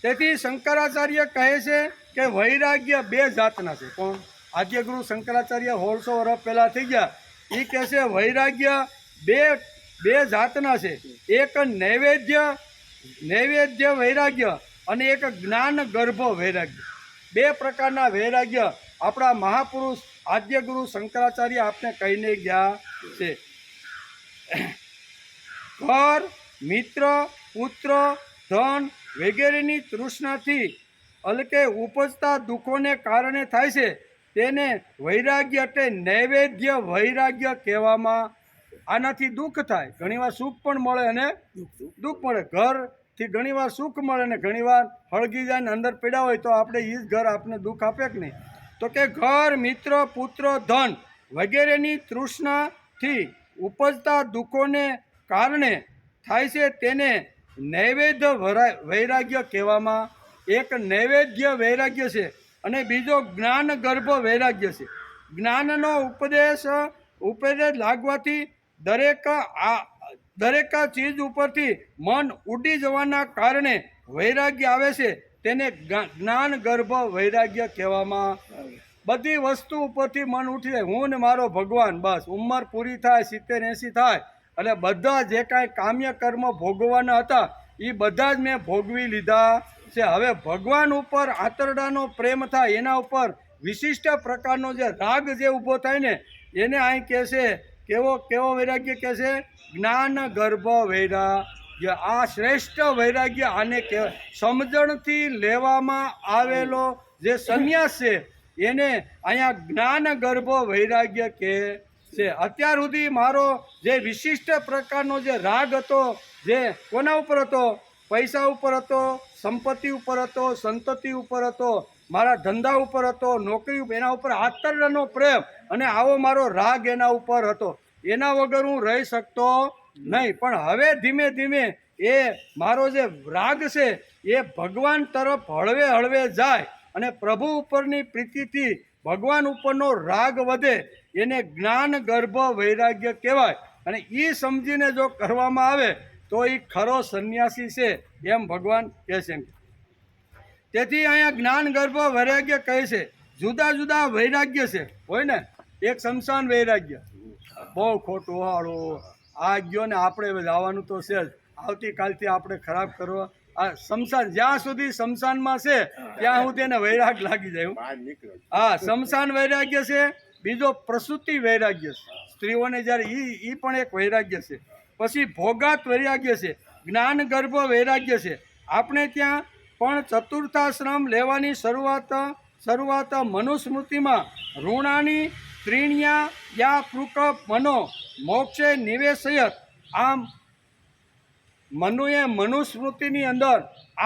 તેથી શંકરાચાર્ય કહે છે કે વૈરાગ્ય 2 જાતના છે. કોણ? આદ્યગુરુ શંકરાચાર્ય 1600 વર્ષ પહેલાં થઈ ગયા. એ કહે છે વૈરાગ્ય બે જાતના છે. એક નૈવેદ્ય વૈરાગ્ય અને એક જ્ઞાન ગર્ભ વૈરાગ્ય. 2 પ્રકારના વૈરાગ્ય આપણા મહાપુરુષ આદ્યગુરુ શંકરાચાર્ય આપને કહીને ગયા છે. ઘર, મિત્ર, પુત્ર, ધન વગેરેની તૃષ્ણાથી એટલે ઉપજતા દુઃખોને કારણે થાય છે તેને વૈરાગ્ય એટલે નૈવેદ્ય વૈરાગ્ય કહેવામાં. આનાથી દુઃખ થાય, ઘણીવાર સુખ પણ મળે અને દુઃખ મળે. ઘરથી ઘણીવાર સુખ મળે ને ઘણીવાર હળગી જાય ને અંદર પીડા હોય તો આપણે એ જ ઘર આપણે દુઃખ આપે કે નહીં. તો કે ઘર, મિત્ર, પુત્ર, ધન વગેરેની તૃષ્ણાથી ઉપજતા દુઃખોને કારણે થાય છે તેને નૈવેદ્ય વૈરાગ્ય કહેવામાં. એક નૈવેદ્ય વૈરાગ્ય છે અને બીજો જ્ઞાન ગર્ભ વૈરાગ્ય છે. જ્ઞાનનો ઉપદેશ લાગવાથી દરેક ચીજ ઉપરથી મન ઉડી જવાના કારણે વૈરાગ્ય આવે છે તેને જ્ઞાન ગર્ભ વૈરાગ્ય કહેવામાં. બધી વસ્તુ ઉપરથી મન ઉઠી જાય, હું ને મારો ભગવાન, બસ ઉંમર પૂરી થાય 70-80 થાય એટલે બધા જે કાંઈ કામ્ય કર્મ ભોગવવાના હતા એ બધા જ મેં ભોગવી લીધા છે. હવે ભગવાન ઉપર આંતરડાનો પ્રેમ થાય, એના ઉપર વિશિષ્ટ પ્રકારનો જે રાગ જે ઊભો થાય ને એને અહીં કહે છે કેવો વૈરાગ્ય કહે છે? જ્ઞાન ગર્ભ વૈરાગ્ય. આ શ્રેષ્ઠ વૈરાગ્ય આને કહેવાય. સમજણથી લેવામાં આવેલો જે સંન્યાસ છે એને અહીંયા જ્ઞાન ગર્ભ વૈરાગ્ય કહે છે. અત્યાર સુધી મારો જે વિશિષ્ટ પ્રકારનો જે રાગ હતો, જે કોના ઉપર હતો? પૈસા ઉપર હતો, સંપત્તિ ઉપર હતો, સંતતિ ઉપર હતો, મારા ધંધા ઉપર હતો, નોકરી ઉપર, એના ઉપર આંતરડાનો પ્રેમ અને આવો મારો રાગ એના ઉપર હતો. એના વગર હું રહી શકતો નહીં. પણ હવે ધીમે ધીમે એ મારો જે રાગ છે એ ભગવાન તરફ હળવે હળવે જાય અને પ્રભુ ઉપરની પ્રીતિથી ભગવાન ઉપરનો રાગ વધે, એને જ્ઞાન ગર્ભ વૈરાગ્ય કહેવાય. અને એ સમજીને જો કરવામાં આવે તો એ ખરો સંન્યાસી છે એમ ભગવાન કહે છે. તેથી અહીંયા જ્ઞાન ગર્ભ વૈરાગ્ય કહે છે. જુદા જુદા વૈરાગ્ય છે હોય ને. એક શમશાન વૈરાગ્ય, બહુ ખોટું હાળું આ ગયો ને આપણે જવાનું તો છે જ, આવતીકાલથી આપણે ખરાબ કરવા. આ શમશાન જ્યાં સુધી શમશાનમાં છે ત્યાં સુધી એને વૈરાગ લાગી જાય. હા, શમશાન વૈરાગ્ય છે. બીજો પ્રસૂતિ વૈરાગ્ય છે, સ્ત્રીઓને જ્યારે એ પણ એક વૈરાગ્ય છે. પછી ભોગાત વૈરાગ્ય છે, જ્ઞાન ગર્ભ વૈરાગ્ય છે. આપણે ત્યાં પણ ચતુર્થાશ્રમ લેવાની શરૂઆત મનુસ્મૃતિમાં ઋણાની ત્રીણ્યા યા પૃક મનો મોક્ષે નિવેશયત. આમ મનુએ મનુસ્મૃતિની અંદર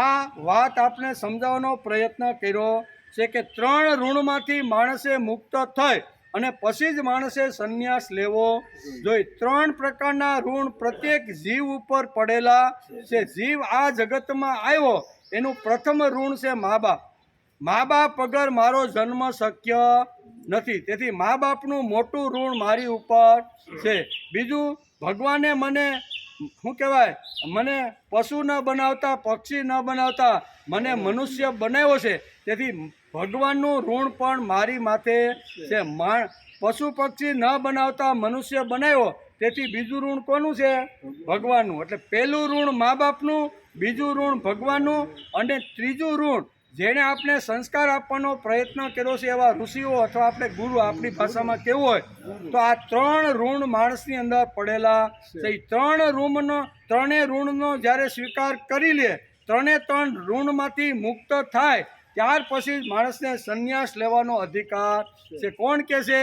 આ વાત આપણે સમજાવવાનો પ્રયત્ન કર્યો છે કે 3 ઋણમાંથી માણસે મુક્ત થઈ અને પછી જ માણસે સંન્યાસ લેવો જોઈએ. 3 પ્રકારના ઋણ પ્રત્યેક જીવ ઉપર પડેલા છે. જીવ આ જગતમાં આવ્યો એનું પ્રથમ ઋણ છે મા બાપ. મા બાપ વગર મારો જન્મ શક્ય નથી, તેથી મા બાપનું મોટું ઋણ મારી ઉપર છે. બીજું, ભગવાને મને શું કહેવાય, મને પશુ ન બનાવતા, પક્ષી ન બનાવતા મને મનુષ્ય બનાવ્યો છે, તેથી ભગવાનનું ઋણ પણ મારી માથે છે. પશુ પક્ષી ન બનાવતા મનુષ્ય બનાવ્યો, તેથી બીજું ઋણ કોનું છે? ભગવાનનું. એટલે પહેલું ઋણ મા બાપનું, બીજું ઋણ ભગવાનનું અને ત્રીજું ઋણ જેણે આપણે સંસ્કાર આપવાનો પ્રયત્ન કર્યો છે એવા ઋષિઓ અથવા આપણે ગુરુ, આપણી ભાષામાં કેવું હોય તો આ 3 ઋણ માણસની અંદર પડેલા છે. 3 ઋણનો જ્યારે સ્વીકાર કરી લે, 3 ઋણમાંથી મુક્ત થાય ત્યાર પછી માણસને સંન્યાસ લેવાનો અધિકાર છે. કોણ કહે છે?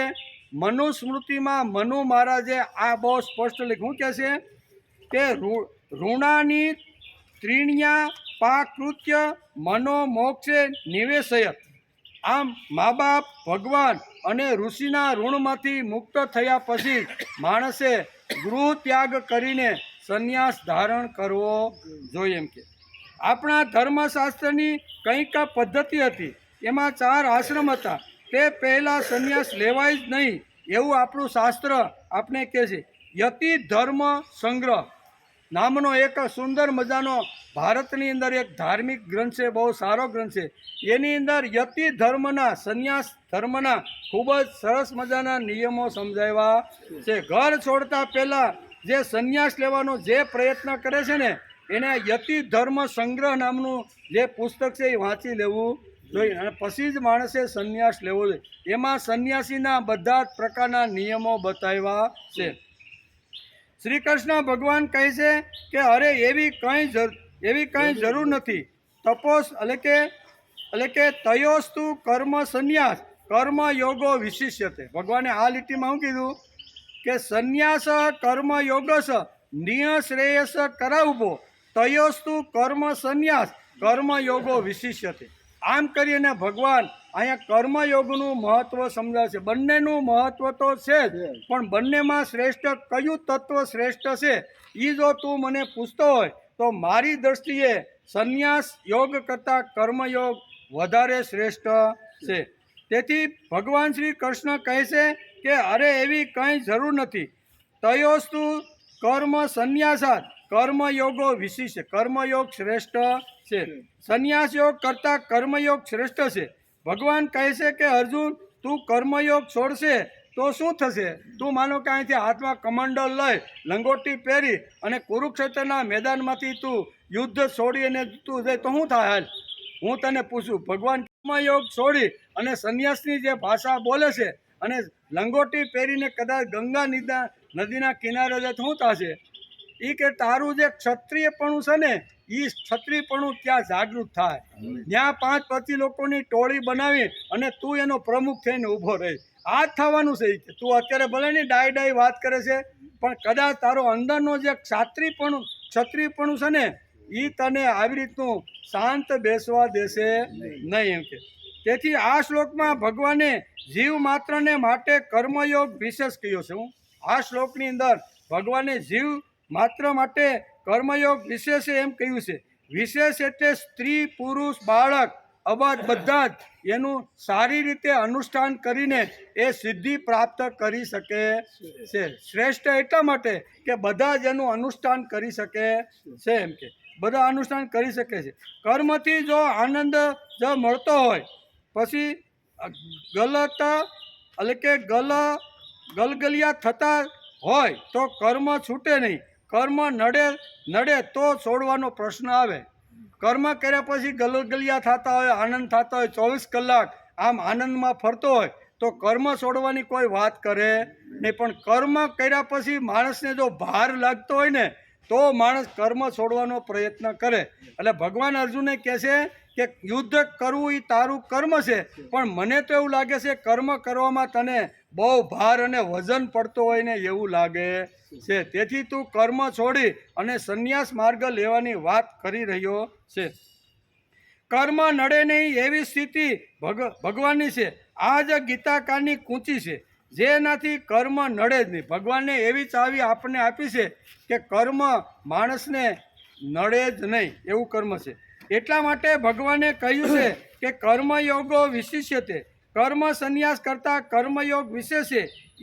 મનુસ્મૃતિમાં મનુ મહારાજે આ બહુ સ્પષ્ટ લખ્યું. કહે છે કે ઋણાની ત્રીણ્યા પાકૃત્ય મનો મોક્ષે નિવેશયત. આમ મા બાપ, ભગવાન અને ઋષિના ઋણમાંથી મુક્ત થયા પછી માણસે ગૃહ ત્યાગ કરીને સંન્યાસ ધારણ કરવો જોઈએ. એમ કે આપણા ધર્મશાસ્ત્રની કંઈક પદ્ધતિ હતી, એમાં 4 આશ્રમ હતા. તે પહેલાં સંન્યાસ લેવાય જ નહીં એવું આપણું શાસ્ત્ર આપણે કહે છે. યતિ ધર્મ સંગ્રહ નામનો એક સુંદર મજાનો ભારતની અંદર એક ધાર્મિક ગ્રંથ છે, બહુ સારો ગ્રંથ છે. એની અંદર યતિ ધર્મના, સંન્યાસ ધર્મના ખૂબ જ સરસ મજાના નિયમો સમજાવ્યા છે. ઘર છોડતા પહેલાં જે સંન્યાસ લેવાનો જે પ્રયત્ન કરે છે ને એને યતિ ધર્મ સંગ્રહ નામનું જે પુસ્તક છે એ વાંચી લેવું જોઈએ અને પછી જ માણસે સંન્યાસ લેવો જોઈએ. એમાં સંન્યાસીના બધા જ પ્રકારના નિયમો બતાવ્યા છે. શ્રી કૃષ્ણ ભગવાન કહે છે કે અરે એવી કંઈ જરૂર નથી. તપોસ એટલે કે તયોસ્તુ કર્મ સંન્યાસ કર્મ યોગો વિશિષ્યતે. ભગવાને આ લીટીમાં શું કીધું કે સંન્યાસ કર્મ યોગસ નિયશ્રેયસ કરાવવો તયોસ્તુ કર્મ સંન્યાસ કર્મ યોગો વિશિષ્યતે. આમ કરીને ભગવાન અહીંયા કર્મયોગનું મહત્વ સમજાવે છે. બંનેનું મહત્વ તો છે જ, પણ બંનેમાં શ્રેષ્ઠ કયું તત્વ શ્રેષ્ઠ છે એ જો તું મને પૂછતો હોય તો મારી દ્રષ્ટિએ સંન્યાસ યોગ કરતાં કર્મયોગ વધારે શ્રેષ્ઠ છે. તેથી ભગવાન શ્રી કૃષ્ણ કહે છે કે અરે એવી કંઈ જરૂર નથી. તયોસ્તુ કર્મ સંન્યાસાત કર્મયોગો વિશિષ્ટ. કર્મયોગ શ્રેષ્ઠ છે. સંન્યાસ યોગ કરતાં કર્મયોગ શ્રેષ્ઠ છે. ભગવાન કહે છે કે અર્જુન તું કર્મયોગ છોડશે તો શું થશે? તું માનો કે અહીંથી હાથમાં કમંડલ લઈ લંગોટી પહેરી અને કુરુક્ષેત્રના મેદાનમાંથી તું યુદ્ધ છોડી અને તું જાય તો શું થાય? હાલ હું તને પૂછું. ભગવાન કર્મયોગ છોડી અને સંન્યાસની જે ભાષા બોલે છે અને લંગોટી પહેરીને કદાચ ગંગા નદીના કિનારે જાય તો શું થશે? એ કે તારું જે ક્ષત્રિયપણું છે ને એ ક્ષત્રિયપણું ત્યાં જાગૃત થાય. ત્યાં 5-25 લોકોની ટોળી બનાવી અને તું એનો પ્રમુખ થઈને ઊભો રહે. આ જ થવાનું છે. તું અત્યારે ભલે નહીં ડાય વાત કરે છે, પણ કદાચ તારો અંદરનો જે ક્ષત્રિયપણું છે ને એ તને આવી રીતનું શાંત બેસવા દેશે નહીં એમ કે. તેથી આ શ્લોકમાં ભગવાને જીવ માત્રને માટે કર્મયોગ વિશેષ કહ્યો છે. આ શ્લોકની અંદર ભગવાને જીવ માત્ર માટે કર્મયોગ વિશેષ એમ કહ્યું છે. વિશેષ એટલે સ્ત્રી પુરુષ બાળક અબાધ બધા જ એનું સારી રીતે અનુષ્ઠાન કરીને એ સિદ્ધિ પ્રાપ્ત કરી શકે છે. શ્રેષ્ઠ એટલા માટે કે બધા જ એનું અનુષ્ઠાન કરી શકે છે એમ કે બધા અનુષ્ઠાન કરી શકે છે. કર્મથી જો આનંદ જો મળતો હોય પછી ગલત એટલે કે ગલગલિયા થતા હોય તો કર્મ છૂટે નહીં. કર્મ નડે તો છોડવાનો પ્રશ્ન આવે. કર્મ કર્યા પછી ગલગલિયા થતા હોય આનંદ થતા હોય 24 કલાક આમ આનંદમાં ફરતો હોય તો કર્મ છોડવાની કોઈ વાત કરે નહીં. પણ કર્મ કર્યા પછી માણસને જો ભાર લાગતો હોય ને તો માણસ કર્મ છોડવાનો પ્રયત્ન કરે. એટલે ભગવાન અર્જુનને કહે છે કે યુદ્ધ કરવું એ તારું કર્મ છે, પણ મને તો એવું લાગે છે કર્મ કરવામાં તને બહુ ભાર અને વજન પડતો હોય ને એવું લાગે છે. તેથી તું કર્મ છોડી અને સંન્યાસ માર્ગ લેવાની વાત કરી રહ્યો છે. કર્મ નડે નહીં એવી સ્થિતિ ભગવાનની છે. આ જ ગીતાકાળની કૂંચી છે જેનાથી કર્મ નડે જ નહીં. ભગવાને એવી ચાવી આપણને આપી છે કે કર્મ માણસને નડે જ નહીં એવું કર્મ છે. એટલા માટે ભગવાને કહ્યું છે કે કર્મયોગો વિશિષ્યતે. કર્મ સંન્યાસ કરતાં કર્મયોગ વિશેષ છે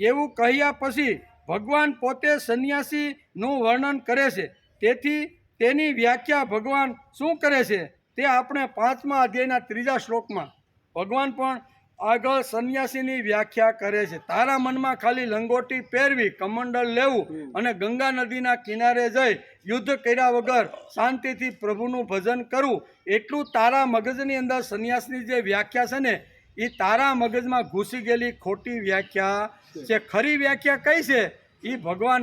એવું કહ્યા પછી ભગવાન પોતે સંન્યાસીનું વર્ણન કરે છે. તેથી તેની વ્યાખ્યા ભગવાન શું કરે છે તે આપણે 5મા અધ્યાયના 3જા શ્લોકમાં ભગવાન પણ આગળ સંન્યાસીની વ્યાખ્યા કરે છે. તારા મનમાં ખાલી લંગોટી પહેરવી, કમંડલ લેવું અને ગંગા નદીના કિનારે જઈ યુદ્ધ કર્યા વગર શાંતિથી પ્રભુનું ભજન કરવું એટલું તારા મગજની અંદર સંન્યાસની જે વ્યાખ્યા છે ને એ તારા મગજમાં ઘૂસી ગયેલી ખોટી વ્યાખ્યા છે. ખરી વ્યાખ્યા કઈ છે એ ભગવાન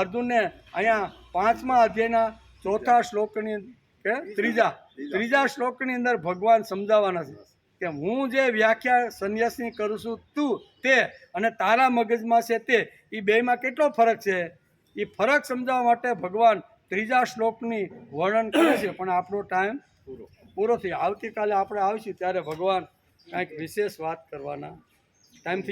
અર્જુનને અહીંયા 5મા અધ્યાયના 4થા શ્લોકની કે ત્રીજા શ્લોકની અંદર ભગવાન સમજાવવાના છે કે હું જે વ્યાખ્યા સંન્યાસની કરું છું તું તે અને તારા મગજમાં છે તે એ બેમાં કેટલો ફરક છે એ ફરક સમજાવવા માટે ભગવાન 3જા શ્લોકની વર્ણન કરે છે. પણ આપણો ટાઈમ પૂરો થઈ. આવતીકાલે આપણે આવીશું ત્યારે ભગવાન કંઈક વિશેષ વાત કરવાના ટાઈમથી